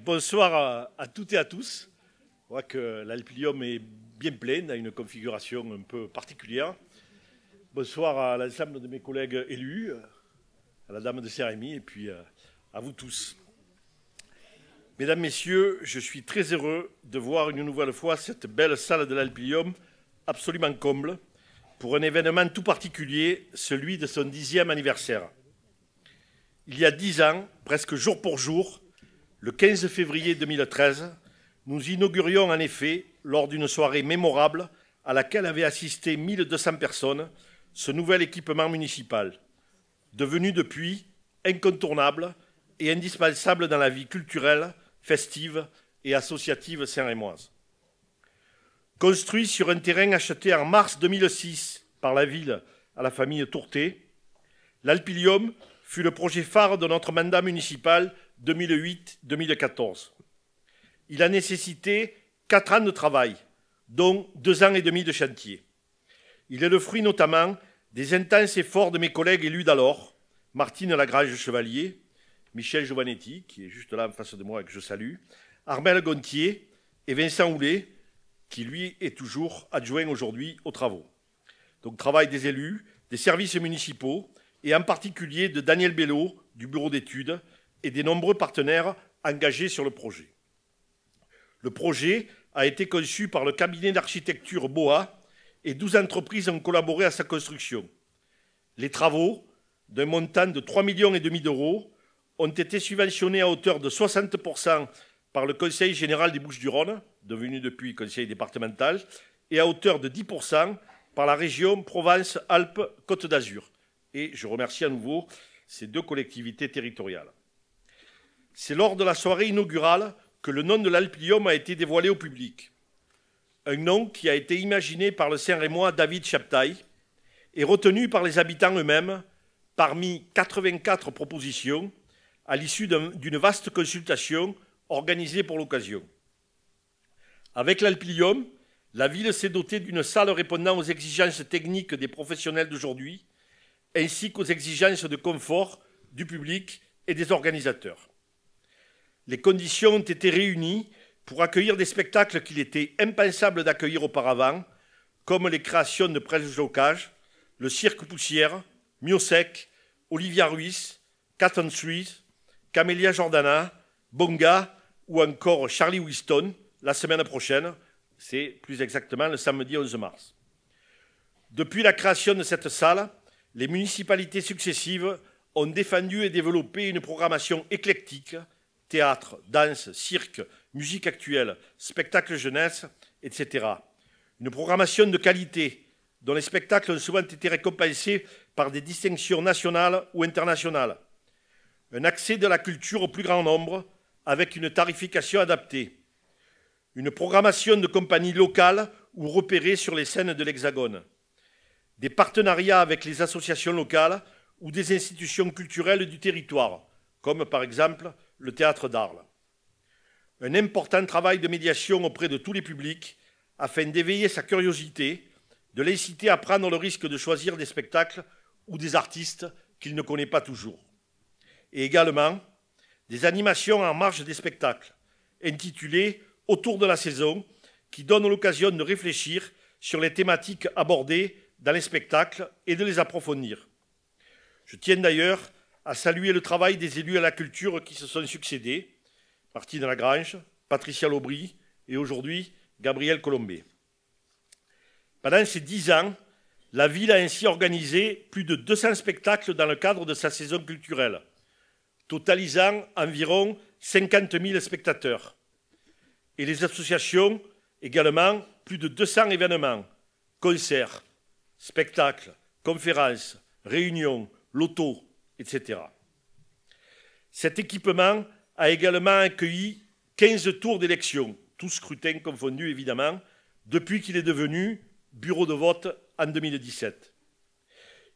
Bonsoir à toutes et à tous. On voit que l'Alpilium est bien plein, a une configuration un peu particulière. Bonsoir à l'ensemble de mes collègues élus, à la dame de Saint-Rémy et puis à vous tous. Mesdames, Messieurs, je suis très heureux de voir une nouvelle fois cette belle salle de l'Alpilium absolument comble pour un événement tout particulier, celui de son 10e anniversaire. Il y a 10 ans, presque jour pour jour, le 15 février 2013, nous inaugurions en effet, lors d'une soirée mémorable à laquelle avaient assisté 1200 personnes, ce nouvel équipement municipal, devenu depuis incontournable et indispensable dans la vie culturelle, festive et associative saint-rémoise. Construit sur un terrain acheté en mars 2006 par la ville à la famille Tourté, l'Alpilium fut le projet phare de notre mandat municipal 2008-2014. Il a nécessité 4 ans de travail, dont 2 ans et demi de chantier. Il est le fruit notamment des intenses efforts de mes collègues élus d'alors, Martine Lagrange-Chevalier, Michel Giovannetti, qui est juste là en face de moi et que je salue, Armel Gontier et Vincent Houlet, qui lui est toujours adjoint aujourd'hui aux travaux. Donc travail des élus, des services municipaux et en particulier de Daniel Bello du bureau d'études et des nombreux partenaires engagés sur le projet. Le projet a été conçu par le cabinet d'architecture BOA et 12 entreprises ont collaboré à sa construction. Les travaux, d'un montant de 3,5 millions d'euros, ont été subventionnés à hauteur de 60% par le Conseil général des Bouches-du-Rhône, devenu depuis Conseil départemental, et à hauteur de 10% par la région Provence-Alpes-Côte d'Azur. Et je remercie à nouveau ces 2 collectivités territoriales. C'est lors de la soirée inaugurale que le nom de l'Alpilium a été dévoilé au public. Un nom qui a été imaginé par le Saint-Rémois David Chaptaille et retenu par les habitants eux-mêmes parmi 84 propositions à l'issue d'une vaste consultation organisée pour l'occasion. Avec l'Alpilium, la ville s'est dotée d'une salle répondant aux exigences techniques des professionnels d'aujourd'hui ainsi qu'aux exigences de confort du public et des organisateurs. Les conditions ont été réunies pour accueillir des spectacles qu'il était impensable d'accueillir auparavant, comme les créations de Presse Jocage, le Cirque Poussière, Miosec, Olivia Ruiz, Cat on Street, Camélia Jordana, Bonga ou encore Charlie Winston la semaine prochaine, c'est plus exactement le samedi 11 mars. Depuis la création de cette salle, les municipalités successives ont défendu et développé une programmation éclectique, théâtre, danse, cirque, musique actuelle, spectacle jeunesse, etc. Une programmation de qualité dont les spectacles ont souvent été récompensés par des distinctions nationales ou internationales. Un accès de la culture au plus grand nombre avec une tarification adaptée. Une programmation de compagnies locales ou repérées sur les scènes de l'Hexagone. Des partenariats avec les associations locales ou des institutions culturelles du territoire, comme par exemple le Théâtre d'Arles. Un important travail de médiation auprès de tous les publics afin d'éveiller sa curiosité, de l'inciter à prendre le risque de choisir des spectacles ou des artistes qu'il ne connaît pas toujours. Et également des animations en marge des spectacles, intitulées « Autour de la saison », qui donnent l'occasion de réfléchir sur les thématiques abordées dans les spectacles et de les approfondir. Je tiens d'ailleurs à saluer le travail des élus à la culture qui se sont succédés, Martine Lagrange, Patricia Lobry et aujourd'hui Gabriel Colombet. Pendant ces 10 ans, la ville a ainsi organisé plus de 200 spectacles dans le cadre de sa saison culturelle, totalisant environ 50 000 spectateurs. Et les associations, également, plus de 200 événements, concerts, spectacles, conférences, réunions, lotos, etc. Cet équipement a également accueilli 15 tours d'élection, tous scrutins confondus évidemment, depuis qu'il est devenu bureau de vote en 2017.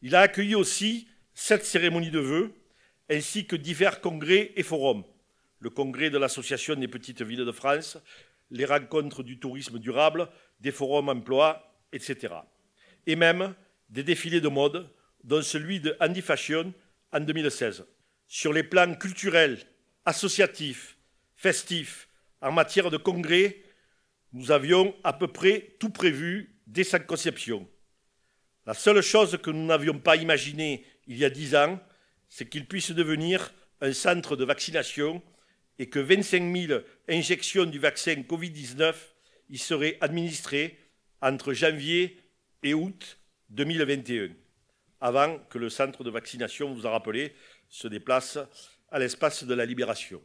Il a accueilli aussi 7 cérémonies de vœux, ainsi que divers congrès et forums, le congrès de l'Association des petites villes de France, les rencontres du tourisme durable, des forums emploi, etc. Et même des défilés de mode, dont celui de Andy Fashion en 2016. Sur les plans culturels, associatifs, festif, en matière de congrès, nous avions à peu près tout prévu dès sa conception. La seule chose que nous n'avions pas imaginée il y a 10 ans, c'est qu'il puisse devenir un centre de vaccination et que 25 000 injections du vaccin Covid-19 y seraient administrées entre janvier et août 2021, avant que le centre de vaccination, vous a rappelé, se déplace à l'espace de la Libération.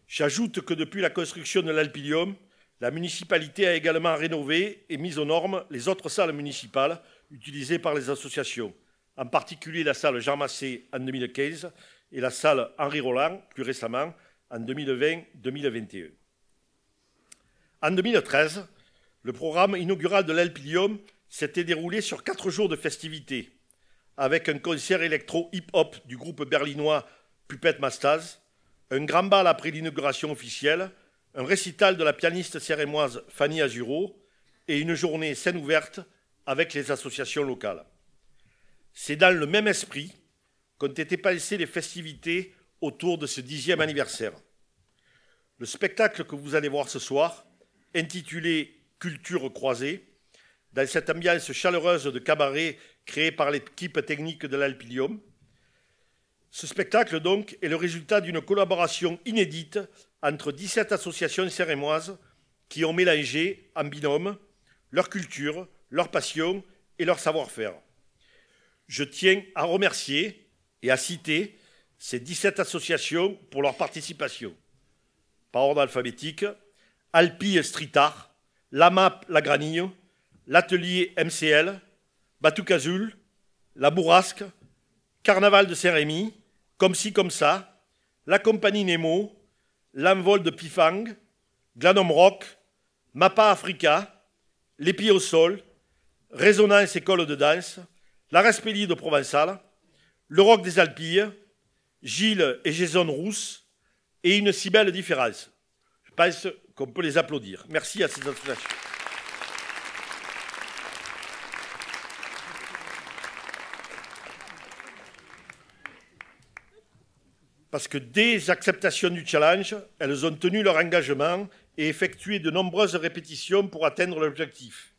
J'ajoute que depuis la construction de l'Alpilium, la municipalité a également rénové et mis aux normes les autres salles municipales utilisées par les associations, en particulier la salle Jean Massé en 2015 et la salle Henri Roland, plus récemment, en 2020-2021. En 2013, le programme inaugural de l'Alpilium s'était déroulé sur 4 jours de festivités, avec un concert électro-hip-hop du groupe berlinois Puppet Mastaz, un grand bal après l'inauguration officielle, un récital de la pianiste sérémoise Fanny Azuro et une journée scène ouverte avec les associations locales. C'est dans le même esprit qu'ont été pensées les festivités autour de ce 10e anniversaire. Le spectacle que vous allez voir ce soir, intitulé « Culture croisée », dans cette ambiance chaleureuse de cabaret créée par l'équipe technique de l'Alpilium. Ce spectacle, donc, est le résultat d'une collaboration inédite entre 17 associations sérémoises qui ont mélangé, en binôme, leur culture, leur passion et leur savoir-faire. Je tiens à remercier et à citer ces 17 associations pour leur participation. Par ordre alphabétique, Alpi Street Art, l'AMAP La Granille, l'Atelier MCL, Batoukazul, La Bourrasque, Carnaval de Saint-Rémy, Comme ci, comme ça, la compagnie Nemo, l'envol de Pifang, Glanum Rock, Mappa Africa, Les Pieds au Sol, Résonance École de Danse, la Respélie de Provençal, le Rock des Alpilles, Gilles et Jason Rousse, et une si belle différence. Je pense qu'on peut les applaudir. Merci à ces associations. Parce que dès l'acceptation du challenge, elles ont tenu leur engagement et effectué de nombreuses répétitions pour atteindre l'objectif.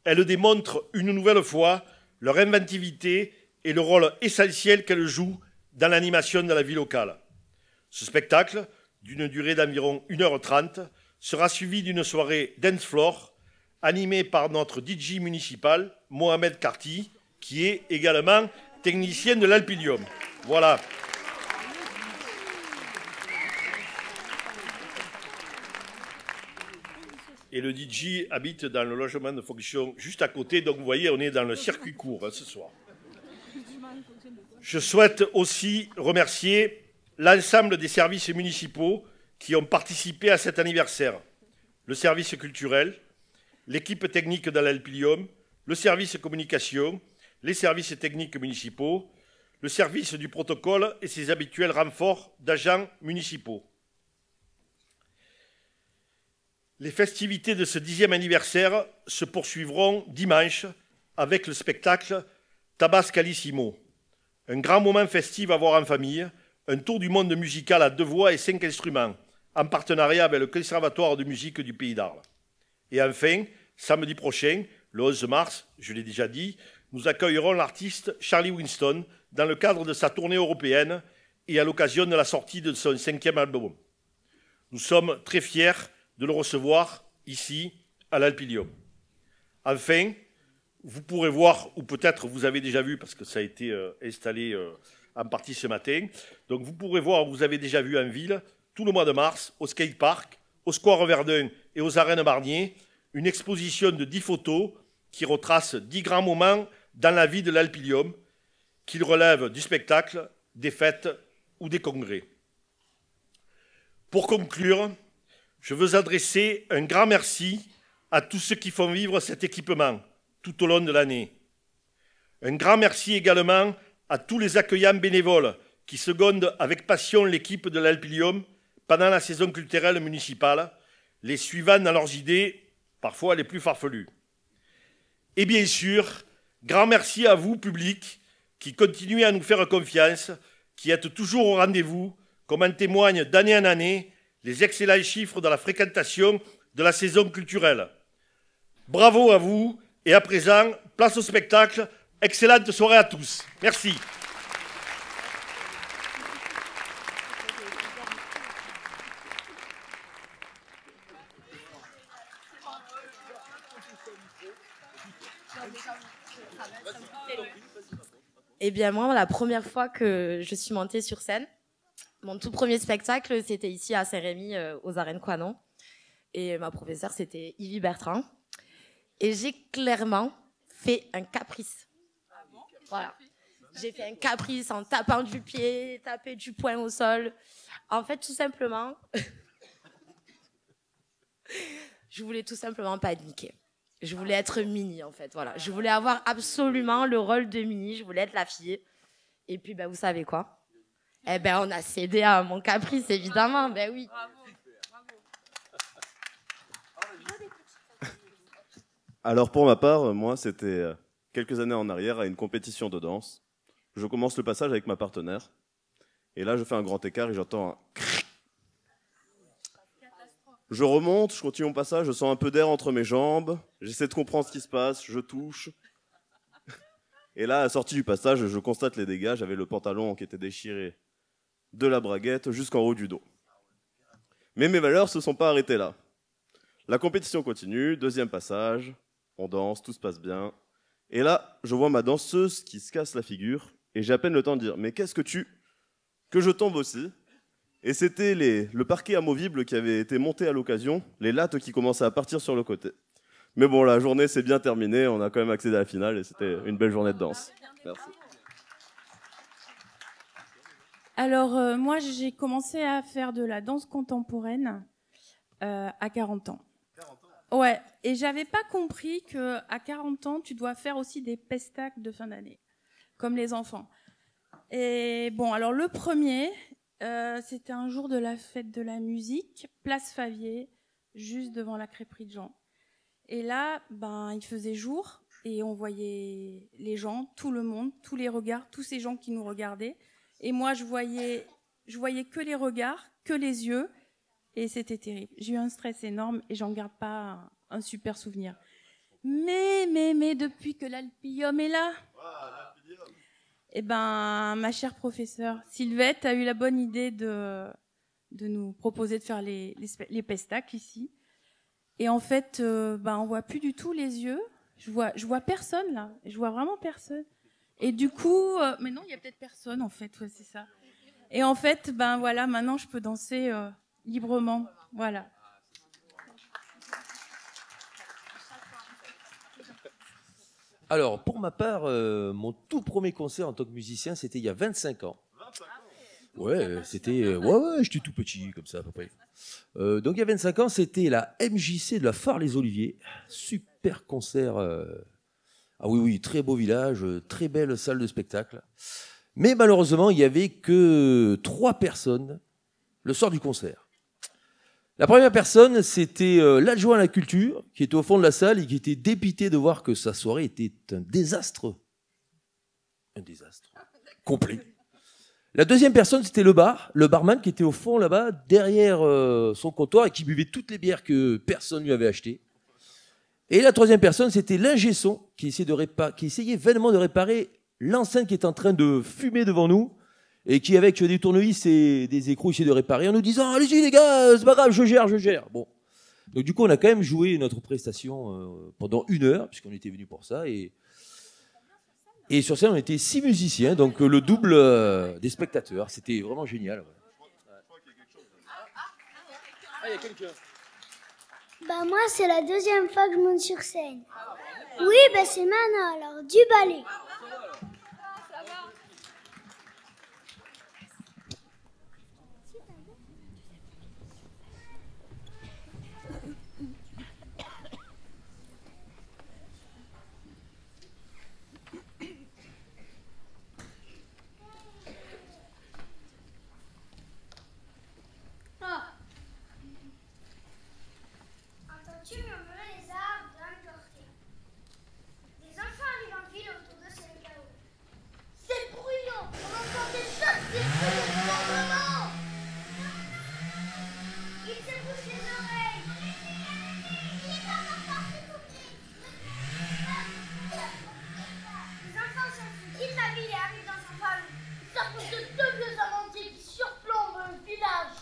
Elles démontrent une nouvelle fois leur inventivité et le rôle essentiel qu'elles jouent dans l'animation de la vie locale. Ce spectacle, d'une durée d'environ 1h30, sera suivi d'une soirée dance floor animée par notre DJ municipal, Mohamed Karti, qui est également technicien de l'Alpilium. Voilà. Et le DJ habite dans le logement de fonction juste à côté. Donc vous voyez, on est dans le circuit court ce soir. Je souhaite aussi remercier l'ensemble des services municipaux qui ont participé à cet anniversaire. Le service culturel, l'équipe technique de l'Alpilium, le service communication, les services techniques municipaux, le service du protocole et ses habituels renforts d'agents municipaux. Les festivités de ce 10e anniversaire se poursuivront dimanche avec le spectacle Tabascalissimo, un grand moment festif à voir en famille, un tour du monde musical à 2 voix et 5 instruments, en partenariat avec le Conservatoire de musique du Pays d'Arles. Et enfin, samedi prochain, le 11 mars, je l'ai déjà dit, nous accueillerons l'artiste Charlie Winston dans le cadre de sa tournée européenne et à l'occasion de la sortie de son 5e album. Nous sommes très fiers de le recevoir ici, à l'Alpilium. Enfin, vous pourrez voir, ou peut-être vous avez déjà vu, parce que ça a été installé en partie ce matin, donc vous pourrez voir, vous avez déjà vu en ville, tout le mois de mars, au skatepark, au Square Verdun et aux arènes Barnier, une exposition de 10 photos qui retrace 10 grands moments dans la vie de l'Alpilium, qu'ils relèvent du spectacle, des fêtes ou des congrès. Pour conclure, je veux adresser un grand merci à tous ceux qui font vivre cet équipement tout au long de l'année. Un grand merci également à tous les accueillants bénévoles qui secondent avec passion l'équipe de l'Alpilium pendant la saison culturelle municipale, les suivant dans leurs idées, parfois les plus farfelues. Et bien sûr, grand merci à vous, public, qui continuez à nous faire confiance, qui êtes toujours au rendez-vous, comme en témoignent d'année en année les excellents chiffres de la fréquentation de la saison culturelle. Bravo à vous et à présent, place au spectacle. Excellente soirée à tous. Merci. Eh bien, moi, la première fois que je suis montée sur scène, mon tout premier spectacle, c'était ici à Saint-Rémy, aux Arènes Coinon. Et ma professeure, c'était Yvie Bertrand. Et j'ai clairement fait un caprice. Voilà. J'ai fait un caprice en tapant du pied, taper du poing au sol. En fait, tout simplement, je voulais tout simplement pas être Mickey. Je voulais être Minnie, en fait. Voilà. Je voulais avoir absolument le rôle de Minnie. Je voulais être la fille. Et puis, ben, vous savez quoi? Eh ben, on a cédé à mon caprice, évidemment. Ben oui. Alors, pour ma part, moi, c'était quelques années en arrière à une compétition de danse. Je commence le passage avec ma partenaire. Et là, je fais un grand écart et j'entends un cric. Je remonte, je continue mon passage, je sens un peu d'air entre mes jambes, j'essaie de comprendre ce qui se passe, je touche. Et là, à la sortie du passage, je constate les dégâts, j'avais le pantalon qui était déchiré de la braguette jusqu'en haut du dos. Mais mes valeurs ne se sont pas arrêtées là. La compétition continue, deuxième passage, on danse, tout se passe bien. Et là, je vois ma danseuse qui se casse la figure, et j'ai à peine le temps de dire « Mais qu'est-ce que tu… » Que je tombe aussi. Et c'était le parquet amovible qui avait été monté à l'occasion, les lattes qui commençaient à partir sur le côté. Mais bon, la journée s'est bien terminée, on a quand même accédé à la finale et c'était une belle journée de danse. Merci. Alors, moi, j'ai commencé à faire de la danse contemporaine à 40 ans. 40 ans ? Ouais, et j'avais pas compris qu'à 40 ans, tu dois faire aussi des pestacles de fin d'année, comme les enfants. Et bon, alors le premier… c'était un jour de la fête de la musique, place Favier, juste devant la crêperie de Jean. Et là, il faisait jour et on voyait les gens, tout le monde, tous les regards, tous ces gens qui nous regardaient. Et moi, je voyais que les regards, que les yeux, et c'était terrible. J'ai eu un stress énorme et j'en garde pas un super souvenir. Mais depuis que l'Alpium est là. Eh ben, ma chère professeure Sylvette a eu la bonne idée de nous proposer de faire les pestacles ici. Et en fait, on voit plus du tout les yeux. Je vois personne là. Je vois vraiment personne. Et du coup, mais non, il y a peut-être personne en fait. Ouais, c'est ça. Et en fait, voilà, maintenant je peux danser librement. Voilà. Alors, pour ma part, mon tout premier concert en tant que musicien, c'était il y a 25 ans. 25 ans. Ouais, c'était... ouais, j'étais tout petit, comme ça, à peu près. Donc, il y a 25 ans, c'était la MJC de la Phare-les-Oliviers. Super concert. Ah oui, très beau village, très belle salle de spectacle. Mais malheureusement, il n'y avait que 3 personnes le soir du concert. La première personne, c'était l'adjoint à la culture, qui était au fond de la salle et qui était dépité de voir que sa soirée était un désastre. Un désastre complet. La deuxième personne, c'était le barman qui était au fond là-bas, derrière son comptoir et qui buvait toutes les bières que personne lui avait achetées. Et la troisième personne, c'était l'ingé son qui essayait vainement de réparer l'enceinte qui est en train de fumer devant nous. Et qui, avec des tournevis et des écrous, essaie de réparer en nous disant « Allez-y les gars, c'est pas grave, je gère. » Bon. Donc du coup, on a quand même joué notre prestation pendant 1 heure, puisqu'on était venus pour ça. Et sur scène, on était 6 musiciens, donc le double des spectateurs. C'était vraiment génial. Ouais. Ah, il y a quelqu'un. Moi, c'est la deuxième fois que je monte sur scène. Oui, c'est maintenant, alors, du ballet. Entends-tu murmurer les arbres dans le cortège? Des enfants arrivent en ville autour de c'est le chaos. C'est bruyant, on entend des chocs, des cris de bombardement. Les enfants s'en foutent. Quitte la ville et arrive dans sa famille. Ils s'approchent de deux vieux amandiers qui surplombent le village.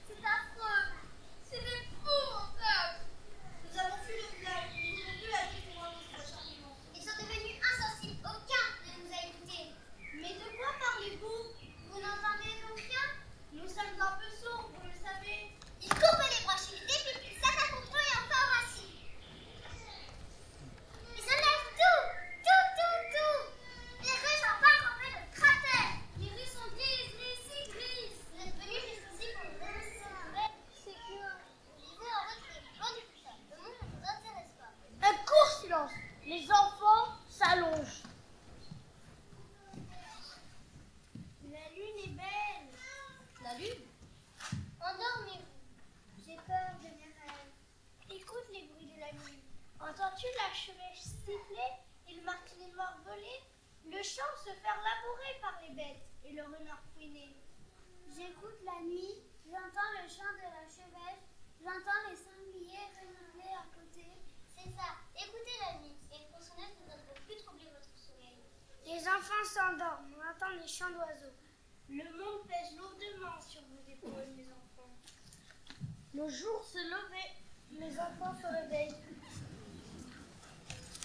C'est affreux. C'est épouvantable. Nous avons fui le village. Nous n'avons plus la vie pour notre acharnement. Ils sont devenus insensibles. Aucun ne nous a écoutés. Mais de quoi parlez-vous? Vous n'entendez donc rien? Nous sommes un peu sourds, vous le savez. Ils coupent les branches, ils dépiquent, ils s'attaquent contre eux et enfin au racine. Ils enlèvent tout. Les rues sont pas remplies de cratères. Les rues sont grises, si grises. Vous êtes venus jusqu'ici pour nous dénoncer ça. C'est que l'idée en fait c'est loin du tout ça. Le monde ne nous intéresse pas. Un court silence. Les enfants s'allongent. La lune est belle. La lune? Endormez-vous. J'ai peur de mes rêves. Écoute les bruits de la nuit. Entends-tu l'archevêche siffler et le martinet mort voler? Le champ se faire labourer par les bêtes et le renard fouiner. J'écoute la nuit, j'entends le chant de l'archevêche, j'entends les sangliers renouveler à côté. C'est ça, écoutez la nuit et le tronçonneuse ne devrait plus troubler votre sommeil. Les enfants s'endorment, on entend les chants d'oiseaux. Le monde pèse lourdement sur vos épaules, mes enfants. Le jour se levait, mes enfants se réveillent.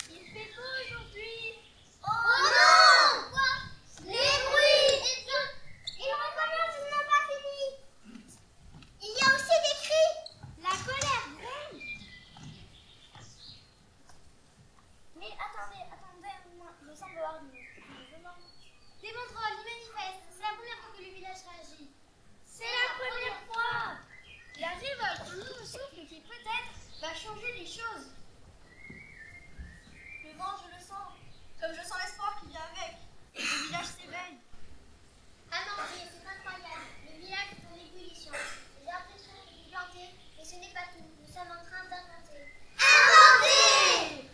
Il fait beau aujourd'hui. Oh non! Quoi? Les bruits! Ils recommencent, ils n'ont pas fini. Il y a aussi des cris. La colère gronde. Mais attendez, il me semble avoir des banderoles, ils manifestent. C'est la première fois que le village réagit. C'est la première fois. La révolte, un nouveau souffle qui peut-être va changer les choses. Le vent, je le sens. Comme je sens l'espoir qui vient avec. Le village s'éveille. Ah non, c'est incroyable. Le village est en ébullition. J'ai l'impression de planter, mais ce n'est pas tout. Nous sommes en train d'inventer. Inventer!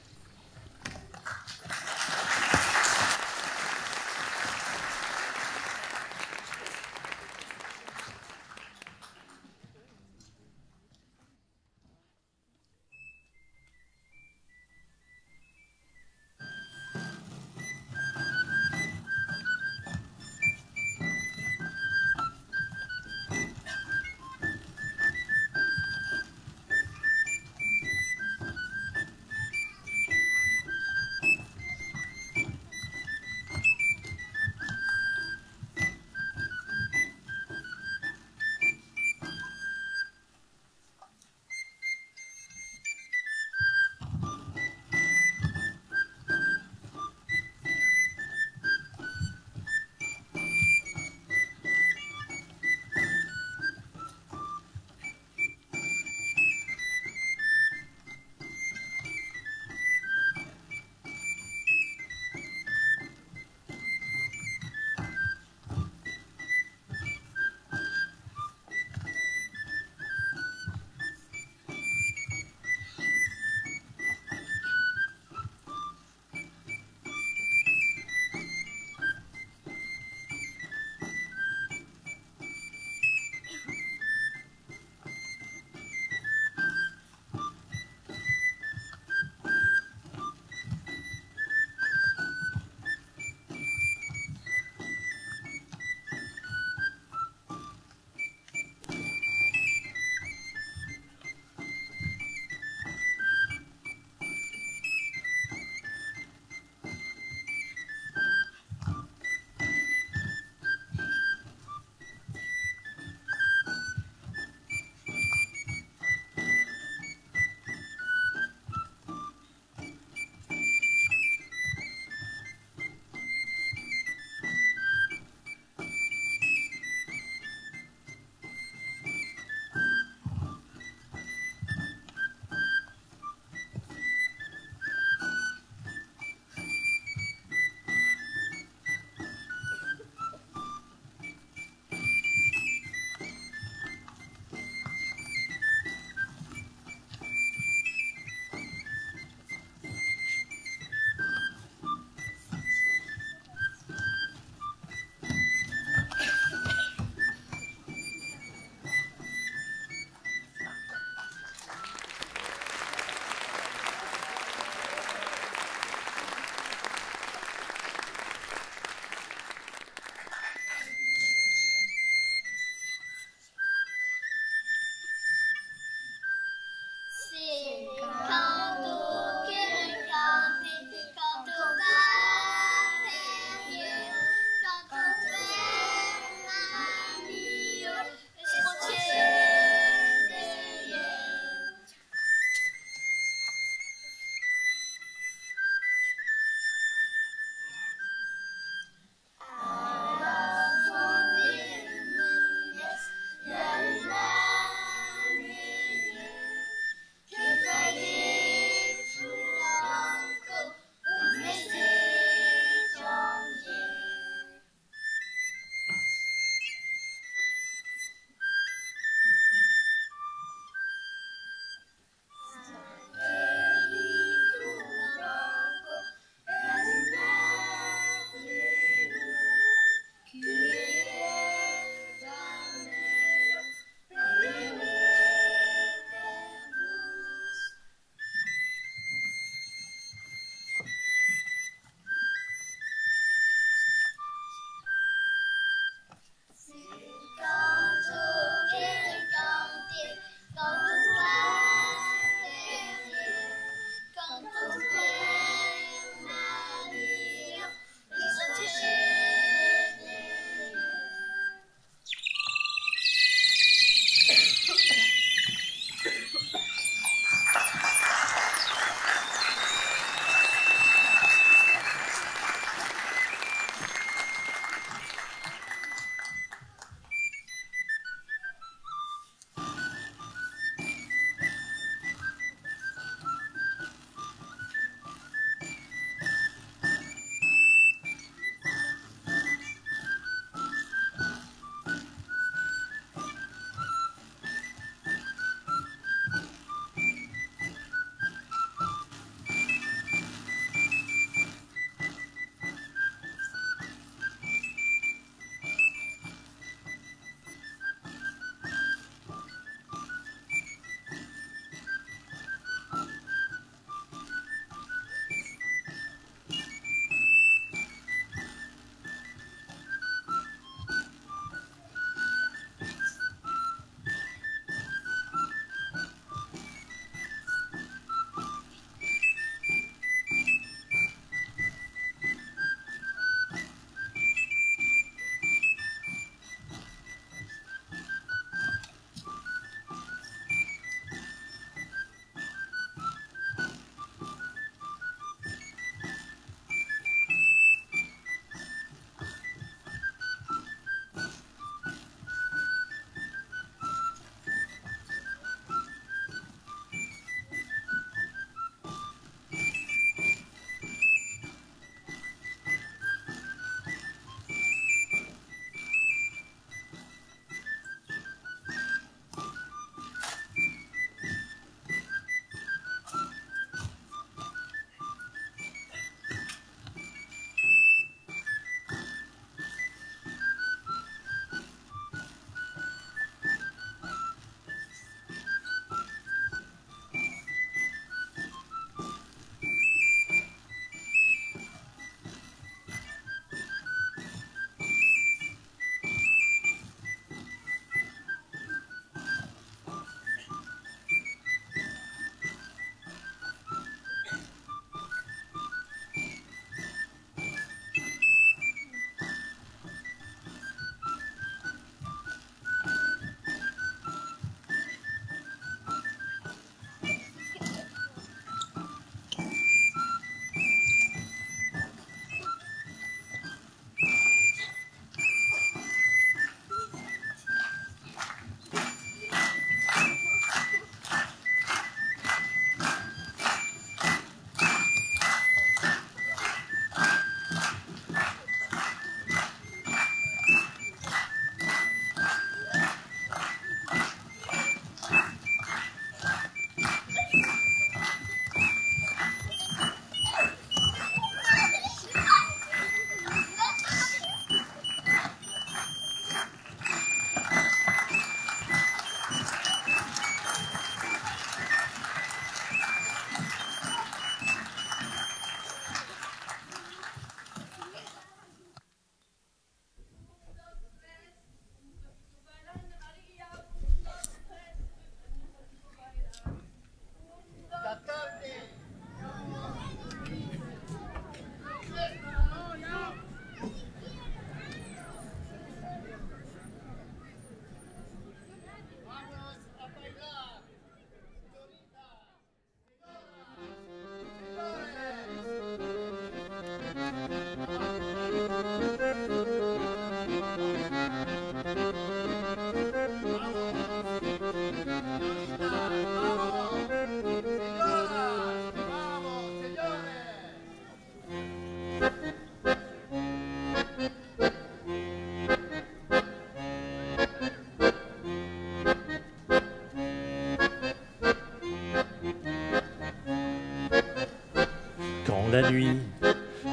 la nuit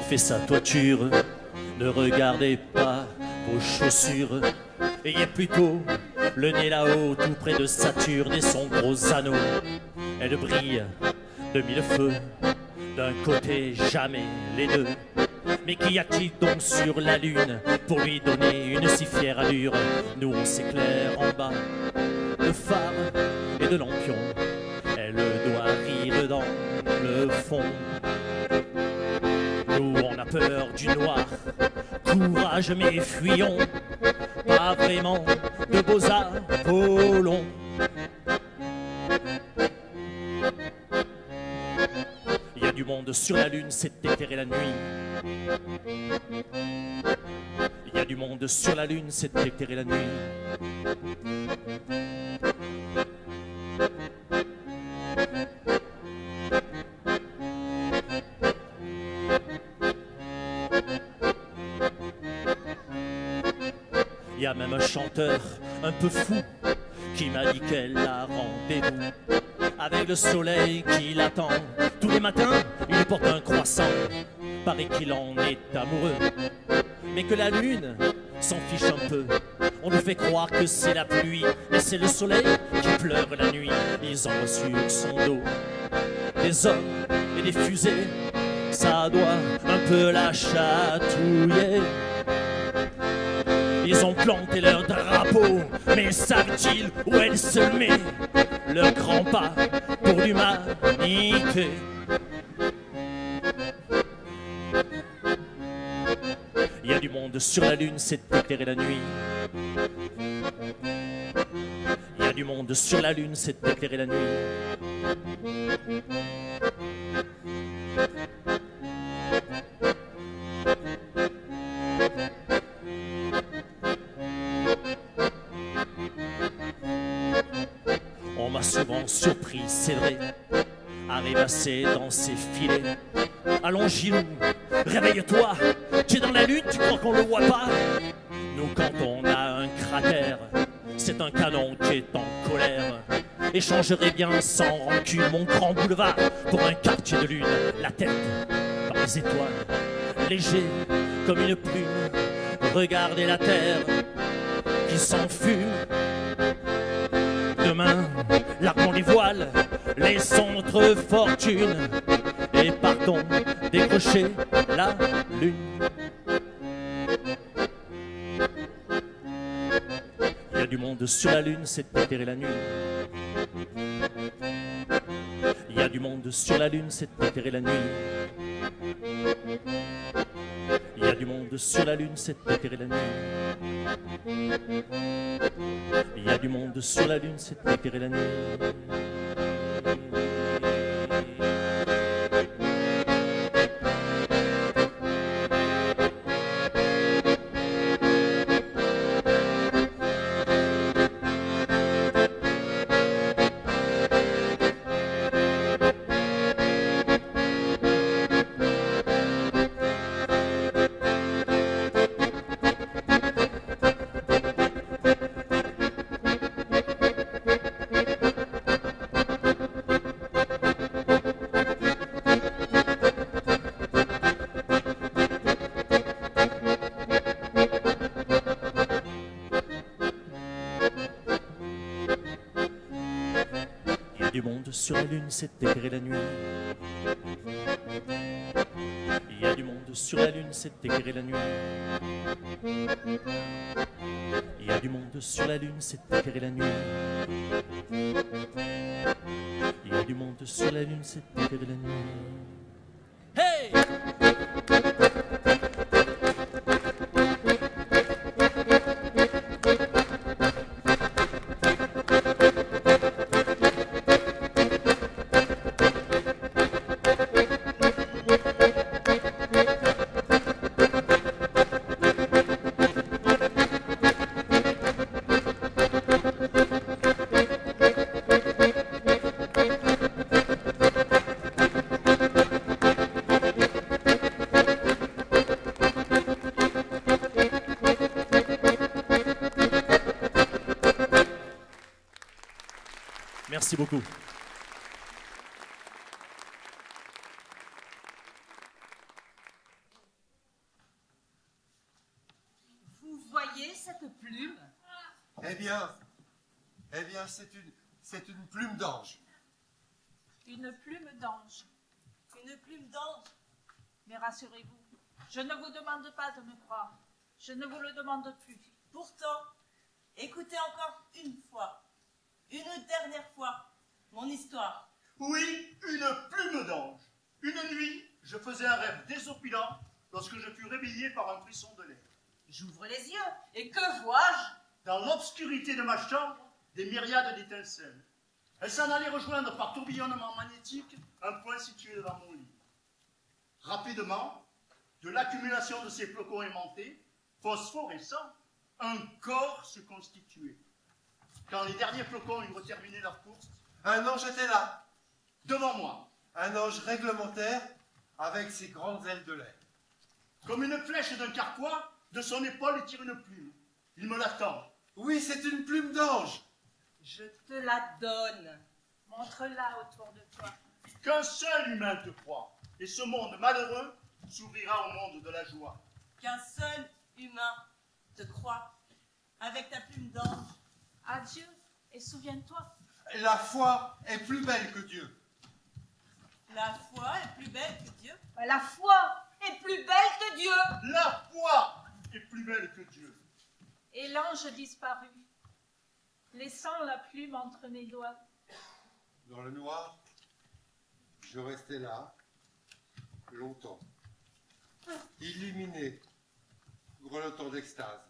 fait sa toiture. Ne regardez pas vos chaussures, ayez plutôt le nez là-haut, tout près de Saturne et son gros anneau. Elle brille de mille feux, d'un côté jamais les deux. Mais qu'y a-t-il donc sur la lune pour lui donner une si fière allure? Nous on s'éclaire en bas de phare et de lampions. Elle doit rire dans le fond. Nous on a peur du noir, courage mais fuyons. Pas vraiment de beaux Apollons. Il y a du monde sur la lune, c'est éclairé la nuit. Il y a du monde sur la lune, c'est éclairé la nuit. Il y a même un chanteur un peu fou qui m'a dit qu'elle a rendez-vous avec le soleil qui l'attend. Tous les matins, il porte un croissant. Paraît qu'il en est amoureux, mais que la lune s'en fiche un peu. On nous fait croire que c'est la pluie, mais c'est le soleil qui pleure la nuit. Ils envoient sur son dos des hommes et des fusées. Ça doit un peu la chatouiller. Ils ont planté leur drapeau, mais savent-ils où elle se met? Leur grand pas pour l'humanité. Il y a du monde sur la lune, c'est éclairé la nuit. Il y a du monde sur la lune, c'est éclairé la nuit. On m'a souvent surpris, c'est vrai, à rêvasser dans ses filets. Allons Gilou, réveille-toi, tu es dans la lune, tu crois qu'on le voit pas? Nous quand on a un cratère, c'est un canon qui est en colère. Échangerai bien sans rancune mon grand boulevard pour un quartier de lune. La tête dans les étoiles, léger comme une plume. Regardez la terre qui s'enfume. Demain, larguons les voiles, laissons notre fortune et partons décrocher la lune. Il y a du monde sur la lune, c'est éclairé la nuit. Il y a du monde sur la lune, c'est éclairé la nuit. Il y a du monde sur la lune, c'est éclairé la nuit. Il y a du monde sur la lune, c'est éclairé la nuit. Sur la lune, c'est éclairé la nuit. Il y a du monde sur la lune, c'est éclairé la nuit. Il y a du monde sur la lune, c'est éclairé la nuit. Il y a du monde sur la lune, c'est éclairé la nuit. Hey! Merci beaucoup. voyez cette plume? Eh bien, c'est une plume d'ange. Une plume d'ange. Une plume d'ange. Mais rassurez-vous, je ne vous demande pas de me croire. Je ne vous le demande plus. Pourtant, écoutez encore une fois, une dernière fois, mon histoire. Oui, une plume d'ange. Une nuit, je faisais un rêve désopilant lorsque je fus réveillé par un frisson de l'air. J'ouvre les yeux, et que vois-je? Dans l'obscurité de ma chambre, des myriades d'étincelles. Elles s'en allaient rejoindre par tourbillonnement magnétique un point situé devant mon lit. Rapidement, de l'accumulation de ces flocons aimantés, phosphorescents, un corps se constituait. Quand les derniers flocons eurent terminé leur course, un ange était là, devant moi. Un ange réglementaire avec ses grandes ailes de lait. Comme une flèche d'un carquois, de son épaule il tire une plume. Il me l'attend. Oui, c'est une plume d'ange. Je te la donne. Montre-la autour de toi. Qu'un seul humain te croit, et ce monde malheureux s'ouvrira au monde de la joie. Qu'un seul humain te croit, avec ta plume d'ange. Adieu, et souviens-toi. La foi est plus belle que Dieu. La foi est plus belle que Dieu. La foi est plus belle que Dieu. La foi est plus belle que Dieu. Et l'ange disparut, laissant la plume entre mes doigts. Dans le noir, je restais là, longtemps, illuminé, grelottant d'extase,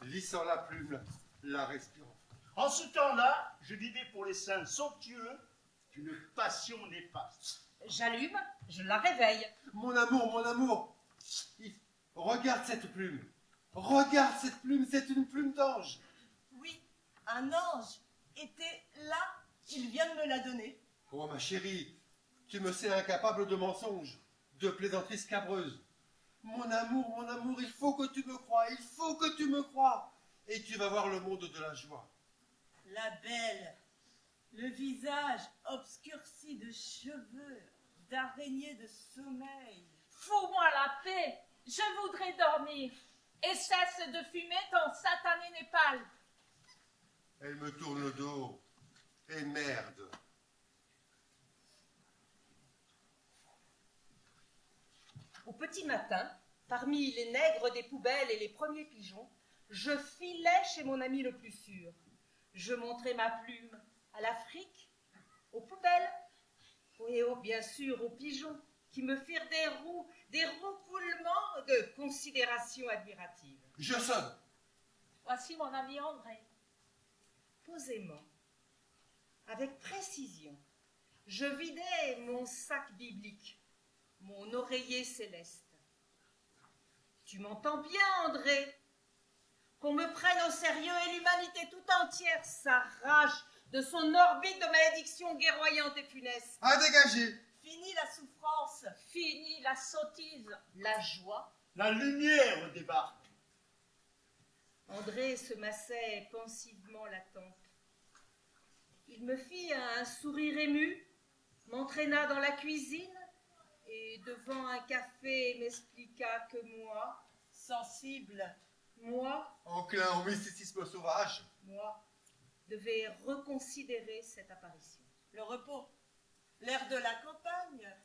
lissant la plume, la respirant. En ce temps-là, je vivais pour les saints somptueux d'une passion néfaste. J'allume, je la réveille. Mon amour, regarde cette plume, c'est une plume d'ange. Oui, un ange était là, il vient de me la donner. Oh ma chérie, tu me sais incapable de mensonges, de plaisanteries scabreuses. Mon amour, il faut que tu me crois, et tu vas voir le monde de la joie. La belle, le visage obscurci de cheveux, d'araignée de sommeil. Fous-moi la paix, je voudrais dormir, et cesse de fumer ton satané népal. Elle me tourne le dos, et merde. Au petit matin, parmi les nègres des poubelles et les premiers pigeons, je filais chez mon ami le plus sûr. Je montrais ma plume à l'Afrique, aux poubelles, et bien sûr aux pigeons, qui me firent des roucoulements de considération admirative. Je sonne. Voici mon ami André. Posément, avec précision, je vidais mon sac biblique, mon oreiller céleste. Tu m'entends bien, André? Qu'on me prenne au sérieux et l'humanité tout entière s'arrache de son orbite de malédiction guerroyante et funeste. À dégager. Fini la souffrance, fini la sottise, la joie. La lumière débarque. André se massait pensivement la tempe. Il me fit un sourire ému, m'entraîna dans la cuisine et devant un café m'expliqua que moi, sensible, moi, enclin au mysticisme sauvage, moi, devais reconsidérer cette apparition. Le repos, l'air de la campagne,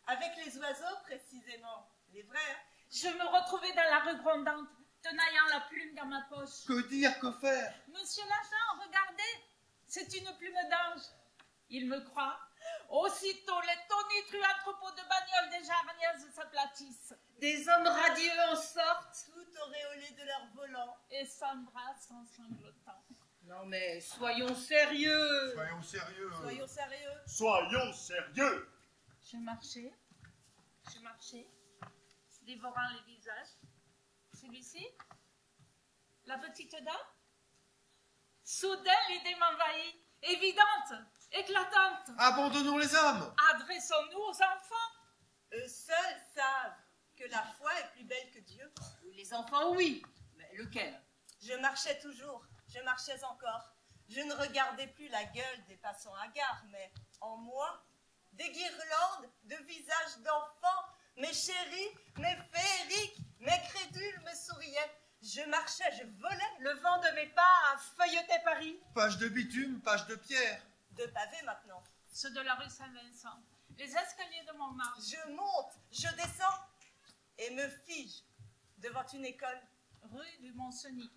avec les oiseaux précisément, les vrais. Je me retrouvais dans la rue grondante, tenaillant la plume dans ma poche. Que dire, que faire? Monsieur l'agent, regardez, c'est une plume d'ange. Il me croit. Aussitôt, les tonitruants troupeaux de bagnoles des jarniaises s'aplatissent. Des hommes radieux en sortent, tout auréolés de leur volant, et s'embrassent en sanglotant. Non mais, soyons sérieux. Soyons sérieux. Soyons sérieux. Soyons sérieux. Je marchais, dévorant les visages. Celui-ci, la petite dame. Soudain, l'idée m'envahit, évidente, éclatante. Abandonnons les hommes. Adressons-nous aux enfants. Eux seuls savent que la foi est plus belle que Dieu. Les enfants, oui, mais lequel? Je marchais toujours, je marchais encore. Je ne regardais plus la gueule des passants hagards, mais en moi, des guirlandes de visages d'enfants, mes chéris, mes féeriques, mes crédules me souriaient. Je marchais, je volais, le vent de mes pas feuilletait Paris. Page de bitume, page de pierre. De pavés maintenant. Ceux de la rue Saint-Vincent. Les escaliers de Montmartre. Je monte, je descends et me fige devant une école. Rue du Mont-Cenis.